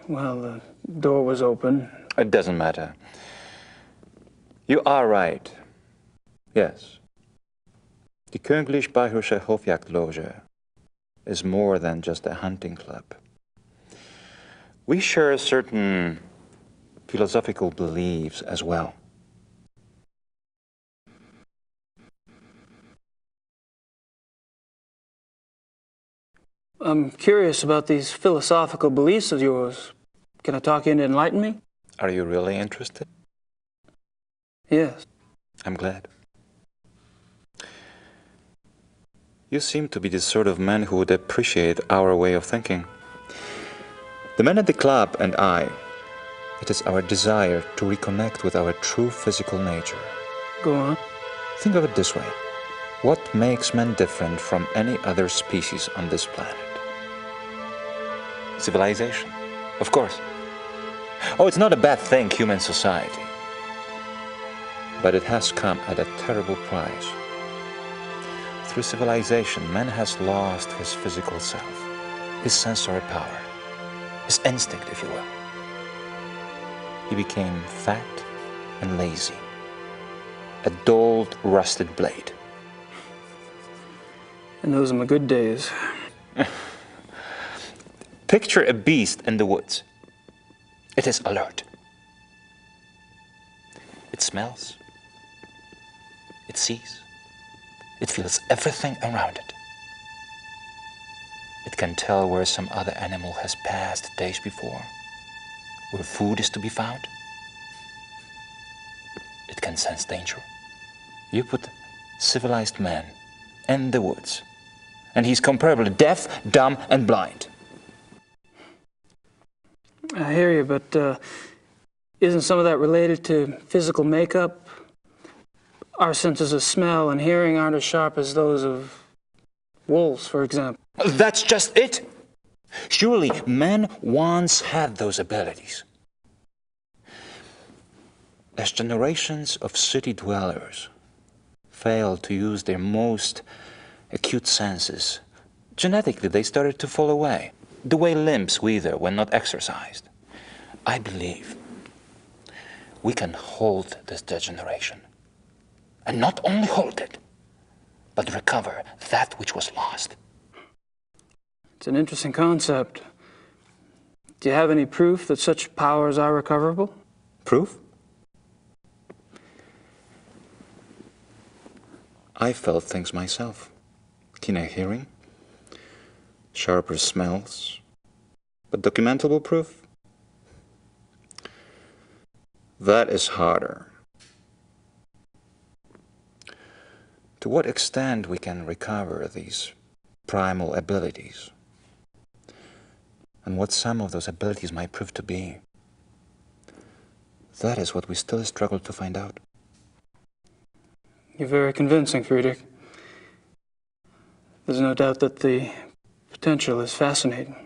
Well, the door was open. It doesn't matter. You are right. Yes. Die Königlich-Bayerische Hofjagdloge is more than just a hunting club. We share certain philosophical beliefs as well. I'm curious about these philosophical beliefs of yours. Can I talk you into enlighten me? Are you really interested? Yes. I'm glad. You seem to be the sort of man who would appreciate our way of thinking. The men at the club and I, it is our desire to reconnect with our true physical nature. Go on. Think of it this way. What makes men different from any other species on this planet? Civilization, of course. Oh, it's not a bad thing, human society. But it has come at a terrible price. Through civilization, man has lost his physical self, his sensory power, his instinct, if you will. He became fat and lazy, a dulled, rusted blade. And those are my good days. Picture a beast in the woods. It is alert. It smells. It sees. It feels everything around it. It can tell where some other animal has passed days before, where food is to be found. It can sense danger. You put civilized man in the woods, and he's comparably deaf, dumb, and blind. I hear you, but isn't some of that related to physical makeup? Our senses of smell and hearing aren't as sharp as those of wolves, for example. That's just it. Surely men once had those abilities. As generations of city dwellers failed to use their most acute senses, genetically they started to fall away, the way limbs wither when not exercised. I believe we can hold this degeneration. And not only hold it, but recover that which was lost. It's an interesting concept. Do you have any proof that such powers are recoverable? Proof? I felt things myself. Keener hearing, sharper smells, but documentable proof? That is harder. To what extent we can recover these primal abilities, and what some of those abilities might prove to be, that is what we still struggle to find out. You're very convincing, Friedrich. There's no doubt that the potential is fascinating.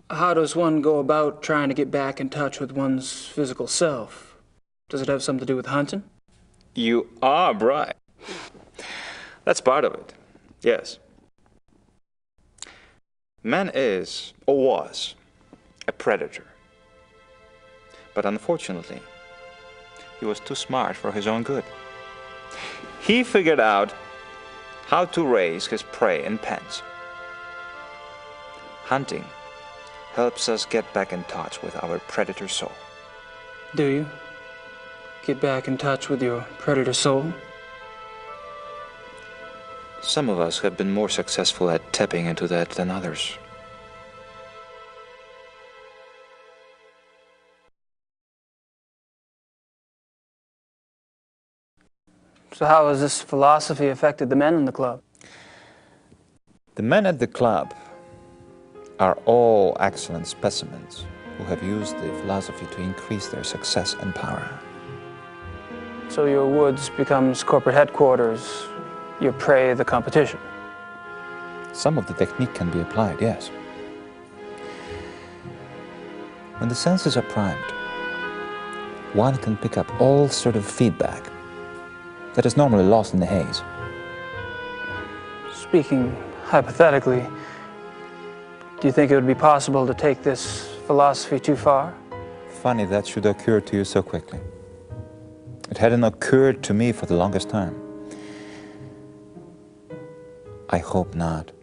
How does one go about trying to get back in touch with one's physical self? Does it have something to do with hunting? You are right. That's part of it, yes. Man is, or was, a predator. But unfortunately, he was too smart for his own good. He figured out how to raise his prey in pens. Hunting helps us get back in touch with our predator soul. Do you? Get back in touch with your predator soul? Some of us have been more successful at tapping into that than others. So how has this philosophy affected the men in the club? The men at the club are all excellent specimens who have used the philosophy to increase their success and power. So your woods becomes corporate headquarters, your prey the competition. Some of the technique can be applied, yes. When the senses are primed, one can pick up all sort of feedback that is normally lost in the haze. Speaking hypothetically, do you think it would be possible to take this philosophy too far? Funny that should occur to you so quickly. It hadn't occurred to me for the longest time. I hope not.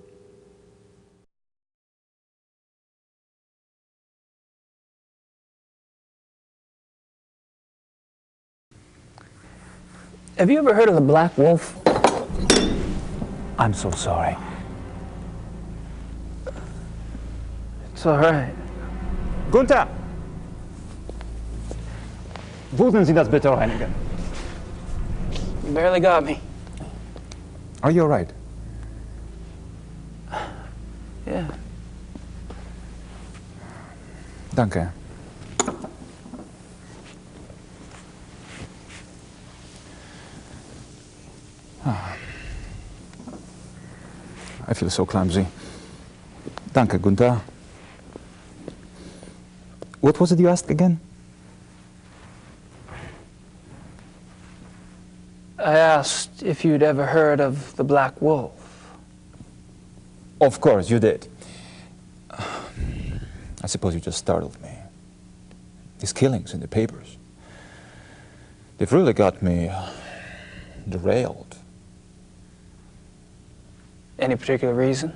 Have you ever heard of the black wolf? I'm so sorry. It's all right. Gunther! Würden Sie das bitte reinigen? You barely got me. Are you all right? Yeah. Danke. I feel so clumsy. Danke, Gunther. What was it you asked again? I asked if you'd ever heard of the Black Wolf. Of course, you did. I suppose you just startled me. These killings in the papers, they've really got me derailed. Any particular reason?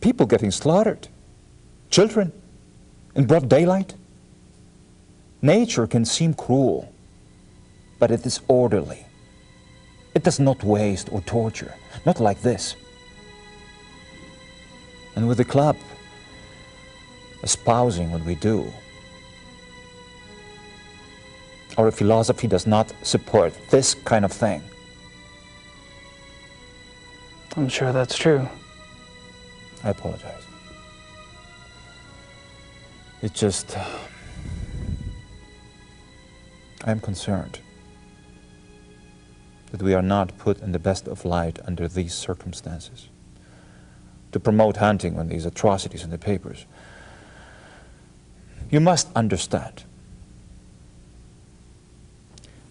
People getting slaughtered. Children. In broad daylight. Nature can seem cruel, but it is orderly. It does not waste or torture. Not like this. And with the club espousing what we do, our philosophy does not support this kind of thing. I'm sure that's true. I apologize. It's just, I am concerned that we are not put in the best of light under these circumstances. To promote hunting when these atrocities in the papers. You must understand,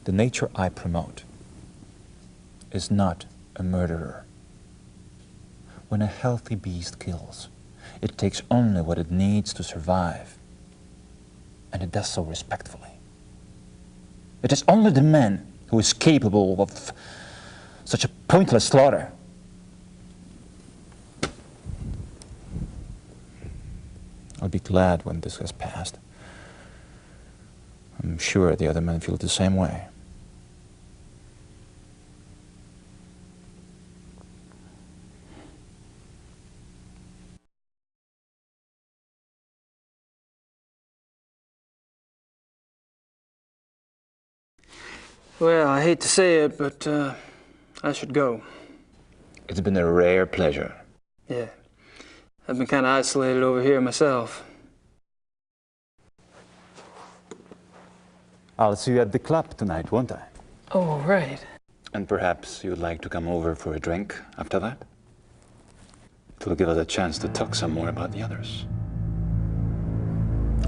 the nature I promote is not a murderer. When a healthy beast kills, it takes only what it needs to survive, and it does so respectfully. It is only the man who is capable of such a pointless slaughter. I'll be glad when this has passed. I'm sure the other men feel the same way. Well, I hate to say it, but I should go. It's been a rare pleasure. Yeah. I've been kind of isolated over here myself. I'll see you at the club tonight, won't I? Oh, right. And perhaps you'd like to come over for a drink after that? It will give us a chance to talk some more about the others.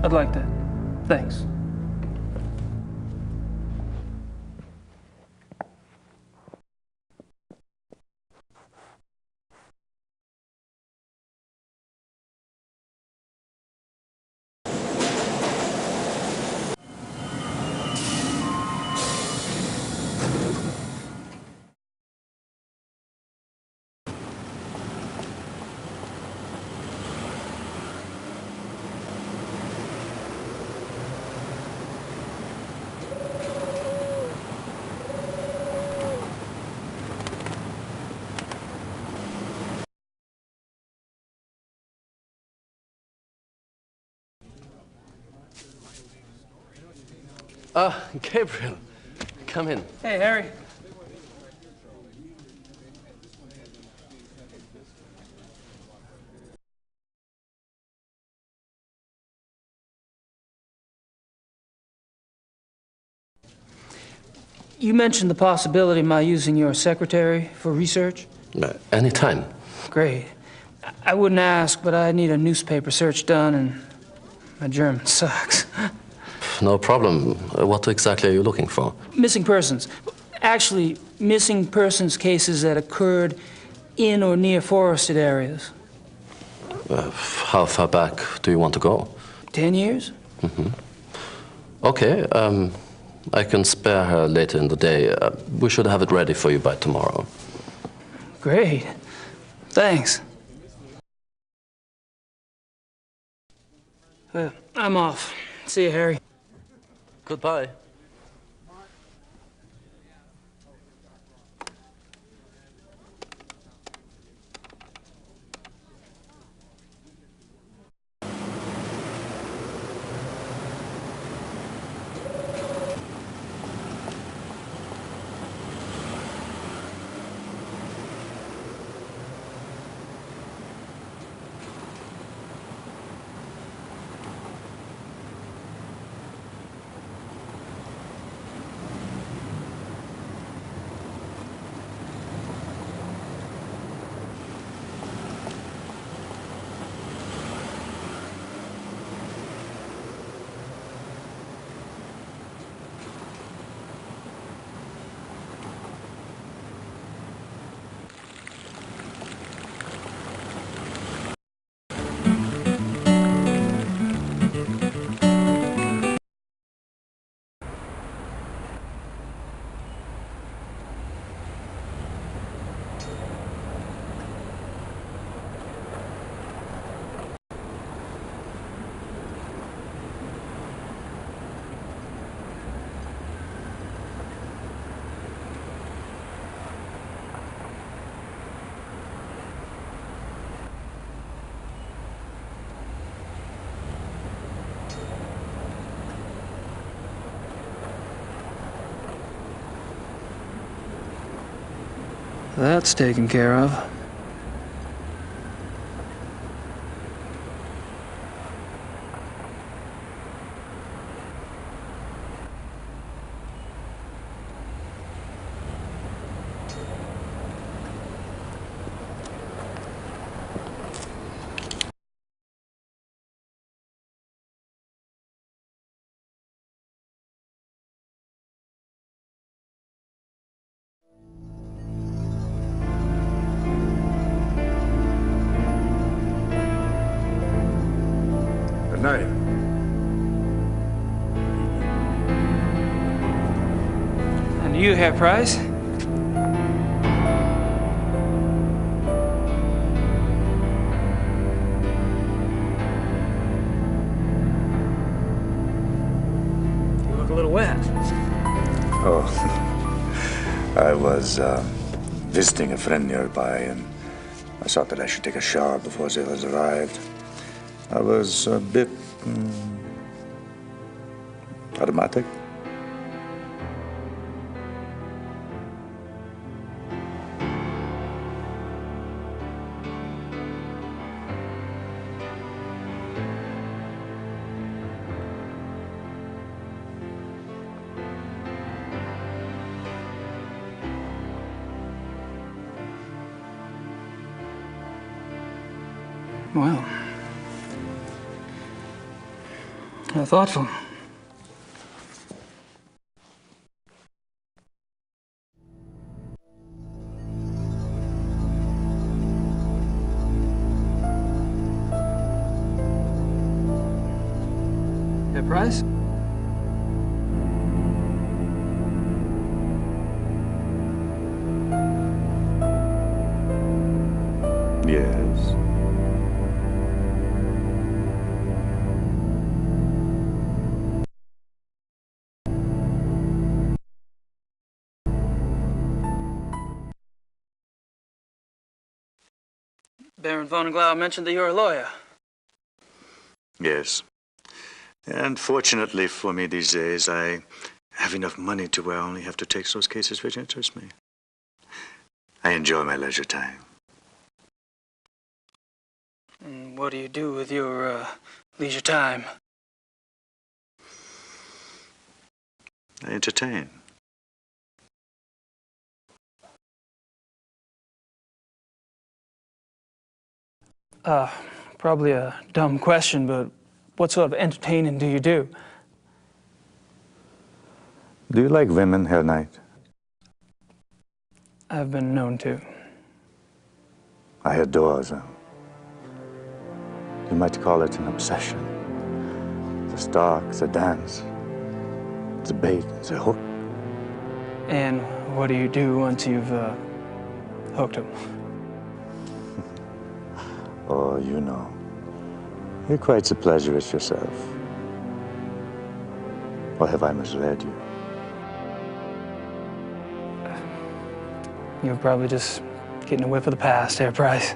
I'd like that. Thanks. Ah, Gabriel, come in. Hey, Harry. You mentioned the possibility of my using your secretary for research? Anytime. Great. I wouldn't ask, but I need a newspaper search done, and my German sucks. No problem. What exactly are you looking for? Missing persons. Actually, missing persons cases that occurred in or near forested areas. How far back do you want to go? 10 years? Mm-hmm. Okay, I can spare her later in the day. We should have it ready for you by tomorrow. Great. Thanks. Well, I'm off. See you, Harry. Goodbye. That's taken care of. Good night. And you, Herr Price? You look a little wet. Oh, I was visiting a friend nearby, and I thought that I should take a shower before the others arrived. I was a bit automatic. Well, how thoughtful. Herr Price? Yes. Baron von Glau mentioned that you're a lawyer. Yes. And fortunately for me these days, I have enough money to where I only have to take those cases which interest me. I enjoy my leisure time. And what do you do with your leisure time? I entertain. Probably a dumb question, but what sort of entertaining do you do? Do you like women, Herr Knight? I've been known to. I adore them. You might call it an obsession. The stalk, the dance, the bait, the hook. And what do you do once you've hooked them? Oh, you know. You're quite the pleasurist yourself. Or have I misled you? You're probably just getting a whiff of the past, Herr Price.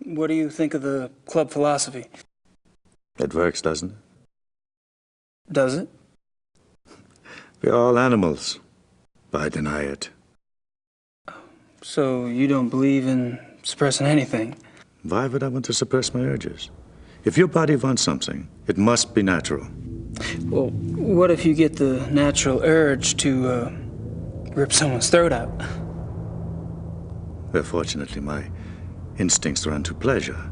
What do you think of the club philosophy? It works, doesn't it? Does it? We're all animals, but I deny it. So you don't believe in suppressing anything? Why would I want to suppress my urges? If your body wants something, it must be natural. Well, what if you get the natural urge to rip someone's throat out? Well, fortunately, my instincts run to pleasure.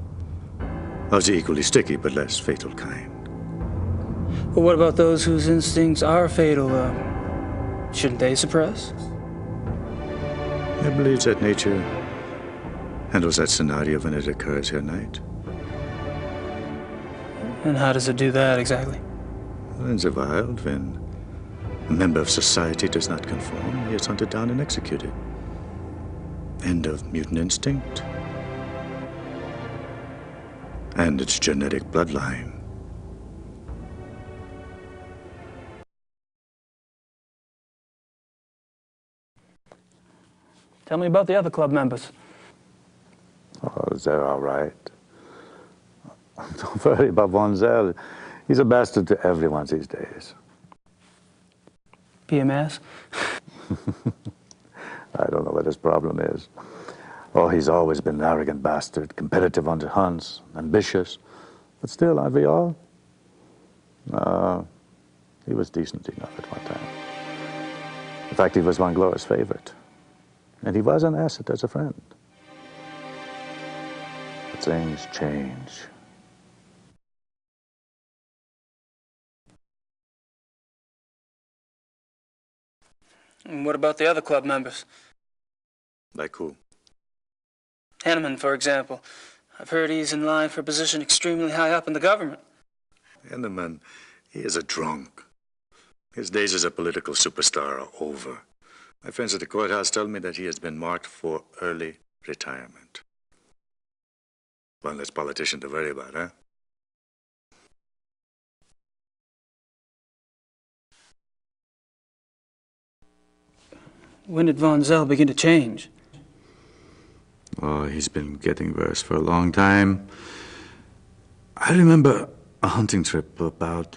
Of the equally sticky but less fatal kind. Well, what about those whose instincts are fatal? Shouldn't they suppress? I believe that nature handles that scenario when it occurs, Herr Knight. And how does it do that exactly? In the wild, when a member of society does not conform, he is hunted down and executed. End of mutant instinct. And its genetic bloodline. Tell me about the other club members. Oh, they're all right. Don't worry about Von Zell. He's a bastard to everyone these days. PMS? I don't know what his problem is. Oh, he's always been an arrogant bastard, competitive on the hunts, ambitious. But still, aren't we all? He was decent enough at one time. In fact, he was Von Gloria's favorite. And he was an asset as a friend. But things change. And what about the other club members? Like who? Henneman, for example. I've heard he's in line for a position extremely high up in the government. Henneman, he is a drunk. His days as a political superstar are over. My friends at the courthouse tell me that he has been marked for early retirement. One less politician to worry about, huh? When did Von Zell begin to change? Oh, he's been getting worse for a long time. I remember a hunting trip about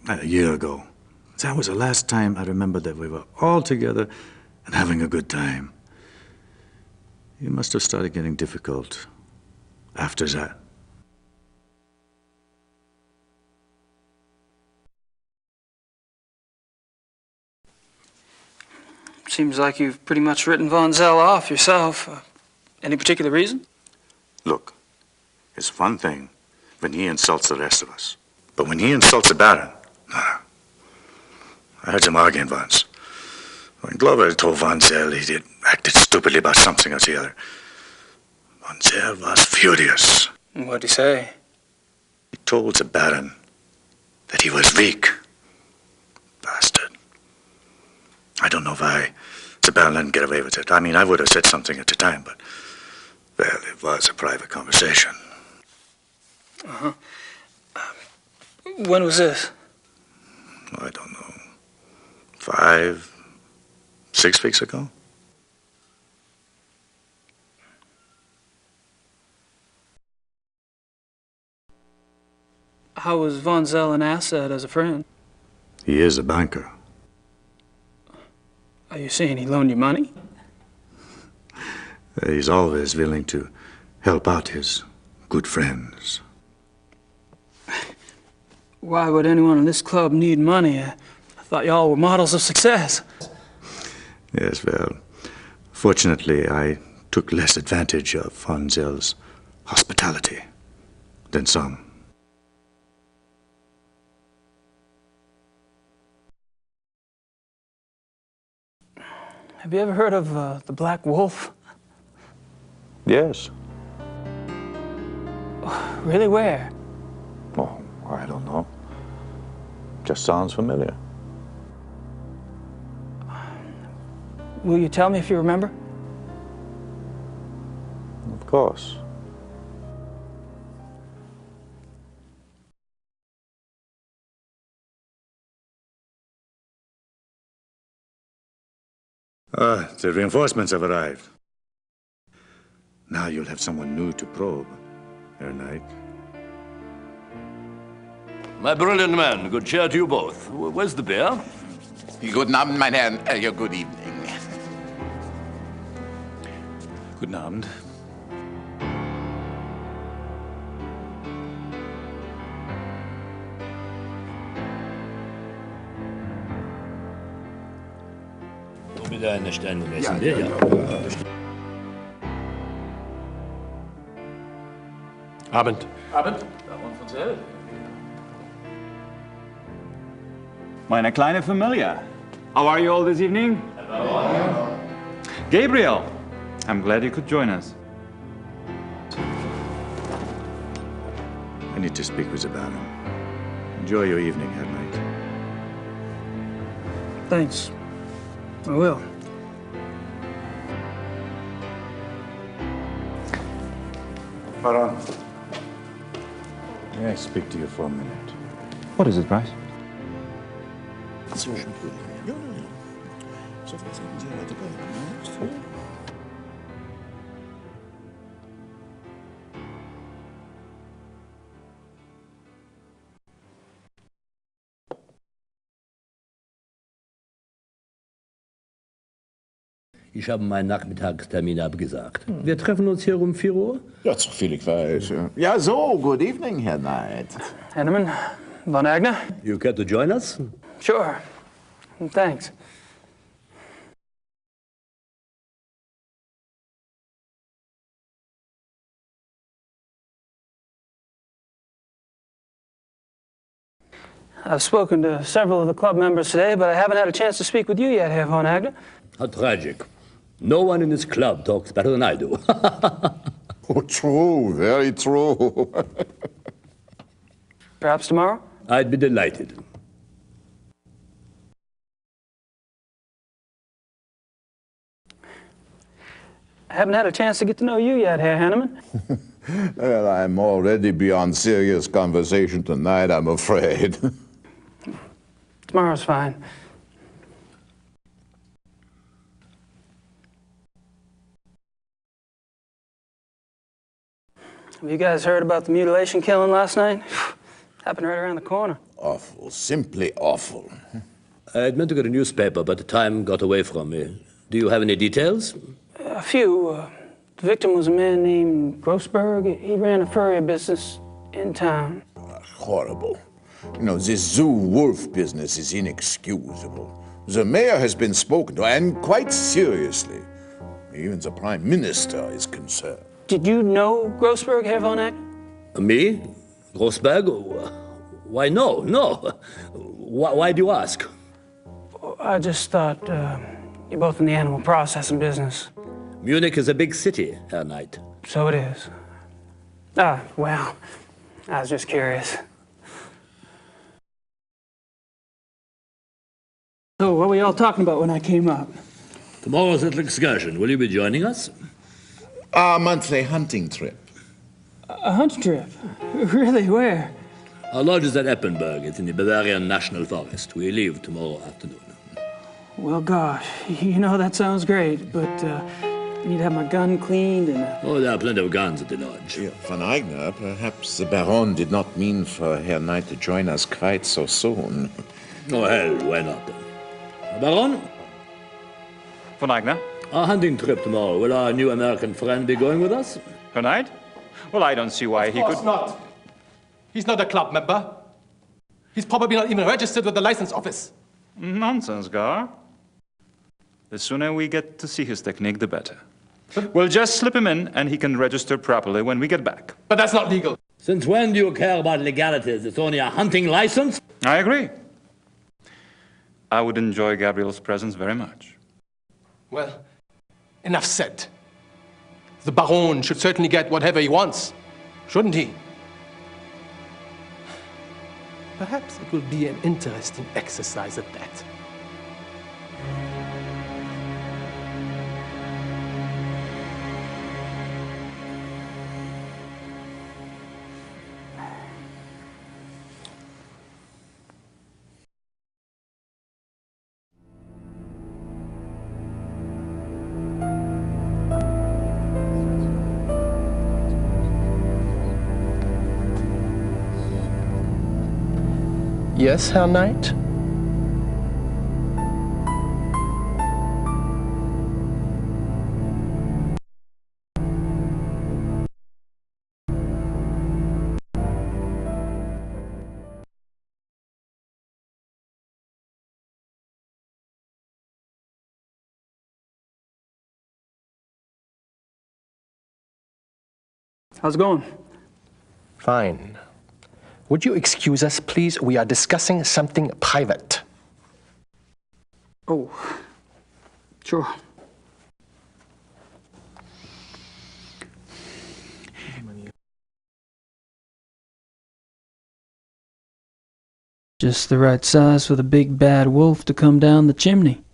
a year ago. That was the last time I remember that we were all together and having a good time. He must have started getting difficult after that. Seems like you've pretty much written Von Zell off yourself. Any particular reason? Look, it's one thing when he insults the rest of us. But when he insults a baron, no. I heard him arguing once. When Glover told Von Zell he did acted stupidly about something or the other, Von Zell was furious. What'd he say? He told the baron that he was weak. Bastard. I don't know why the baron let him get away with it. I mean, I would have said something at the time, but, well, it was a private conversation. Uh-huh. When was this? I don't know. 5, 6 weeks ago? How was Von Zell an asset as a friend? He is a banker. Are you saying he loaned you money? He's always willing to help out his good friends. Why would anyone in this club need money? I thought y'all were models of success. Yes, well, fortunately, I took less advantage of Von Zell's hospitality than some. Have you ever heard of the Black Wolf? Yes. Really, where? Oh, I don't know. Just sounds familiar. Will you tell me if you remember? Of course. The reinforcements have arrived. Now you'll have someone new to probe, Herr Knight. My brilliant man, good cheer to you both. Where's the beer? Guten Abend, mein Herr. Good evening. Guten Abend. Wieder eine Stein Ja, wir, ja. Abend. Abend. Baron von Zell. Meine kleine Familie. How are you all this evening? Hello. Gabriel, I'm glad you could join us. I need to speak with the baron. Enjoy your evening, Herr Knight. Thanks. I will. Baron, may I speak to you for a minute? What is it, Bryce? Ich habe meinen Nachmittagstermin abgesagt. Wir treffen uns hier um 4 Uhr? Ja, so viel ich weiß. Ja, so, good evening, Herr Knight. Henneman, Von Agner? You care to join us? Sure. Thanks. I've spoken to several of the club members today, but I haven't had a chance to speak with you yet, Herr Von Agner. How tragic. No one in this club talks better than I do. Oh, true, very true. Perhaps tomorrow? I'd be delighted. I haven't had a chance to get to know you yet, Herr Henneman. Well, I'm already beyond serious conversation tonight, I'm afraid. Tomorrow's fine. Have you guys heard about the mutilation killing last night? Happened right around the corner. Awful, simply awful. I'd meant to get a newspaper, but the time got away from me. Do you have any details? A few. The victim was a man named Grossberg. He ran a furrier business in town. Horrible. You know, this zoo wolf business is inexcusable. The mayor has been spoken to, and quite seriously. Even the prime minister is concerned. Did you know Grossberg, Herr Von Agner? Me? Grossberg? Why, no. Why do you ask? I just thought you're both in the animal processing business. Munich is a big city, Herr Knight. So it is. Well, I was just curious. So, what were y'all talking about when I came up? Tomorrow's little excursion. Will you be joining us? Our monthly hunting trip. A hunting trip? Really? Where? Our lodge is at Eppenberg. It's in the Bavarian National Forest. We leave tomorrow afternoon. Well, gosh, you know, that sounds great, but I need to have my gun cleaned and... Oh, there are plenty of guns at the lodge. Yeah, Von Agner, perhaps the Baron did not mean for Herr Knight to join us quite so soon. Oh, hell, why not? Baron? Von Agner? Our hunting trip tomorrow. Will our new American friend be going with us? Herr Knight? Well, I don't see why he could... Of course not. He's not a club member. He's probably not even registered with the license office. Nonsense, Gar. The sooner we get to see his technique, the better. We'll just slip him in, and he can register properly when we get back. But that's not legal. Since when do you care about legalities? It's only a hunting license? I agree. I would enjoy Gabriel's presence very much. Well, enough said. The Baron should certainly get whatever he wants, shouldn't he? Perhaps it will be an interesting exercise at that. Yes, Herr Knight? How's it going? Fine. Would you excuse us, please? We are discussing something private. Oh, sure. Just the right size for the big bad wolf to come down the chimney.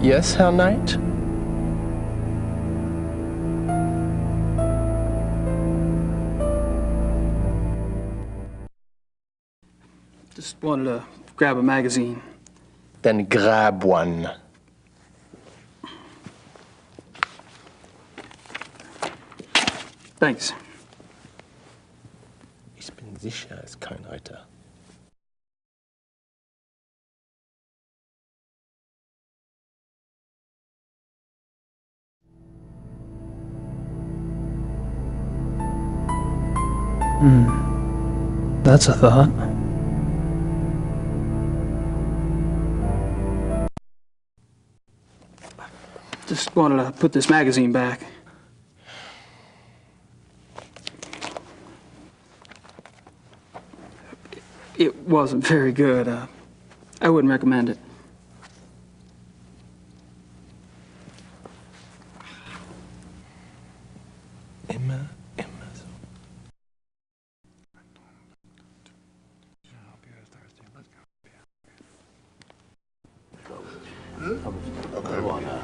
Yes, Herr Knight? Just wanted to grab a magazine. Then grab one. Thanks. Ich bin sicher, es ist kein Reiter. That's a thought. Just wanted to put this magazine back. It wasn't very good. I wouldn't recommend it.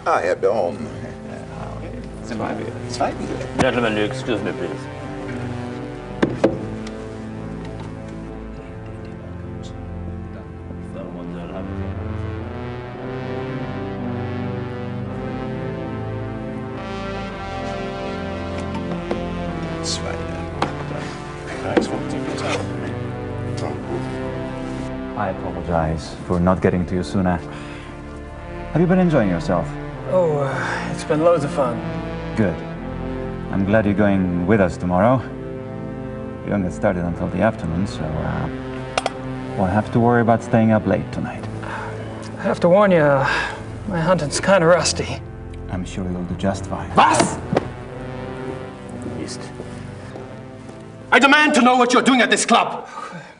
I have on. Gentlemen, excuse me, please. I apologize for not getting to you sooner. Have you been enjoying yourself? Oh, it's been loads of fun. Good. I'm glad you're going with us tomorrow. You don't get started until the afternoon, so won't have to worry about staying up late tonight. I have to warn you, my hunting's kind of rusty. I'm sure you'll do just fine. Was? I demand to know what you're doing at this club.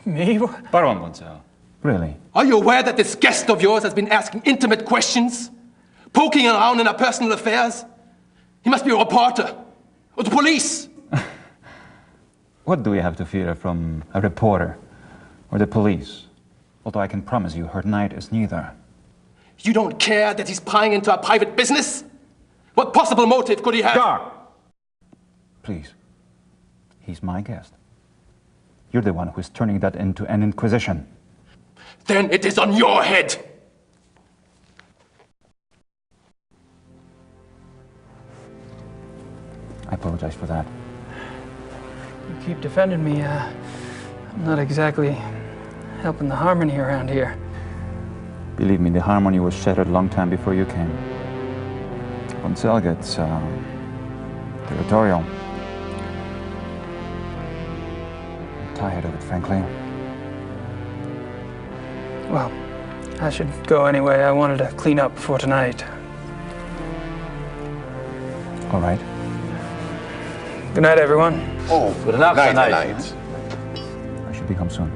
Me? Baron Monsell. Really? Are you aware that this guest of yours has been asking intimate questions? Poking around in our personal affairs? He must be a reporter. Or the police. What do we have to fear from a reporter or the police? Although I can promise you her night is neither. You don't care that he's prying into our private business? What possible motive could he have? Gar! Please. He's my guest. You're the one who's turning that into an inquisition. Then it is on your head. I apologize for that. You keep defending me. I'm not exactly helping the harmony around here. Believe me, the harmony was shattered a long time before you came. Monsell gets territorial. I'm tired of it, frankly. Well, I should go anyway. I wanted to clean up before tonight. All right. Good night, everyone. Oh, good night. Night. I should be home soon.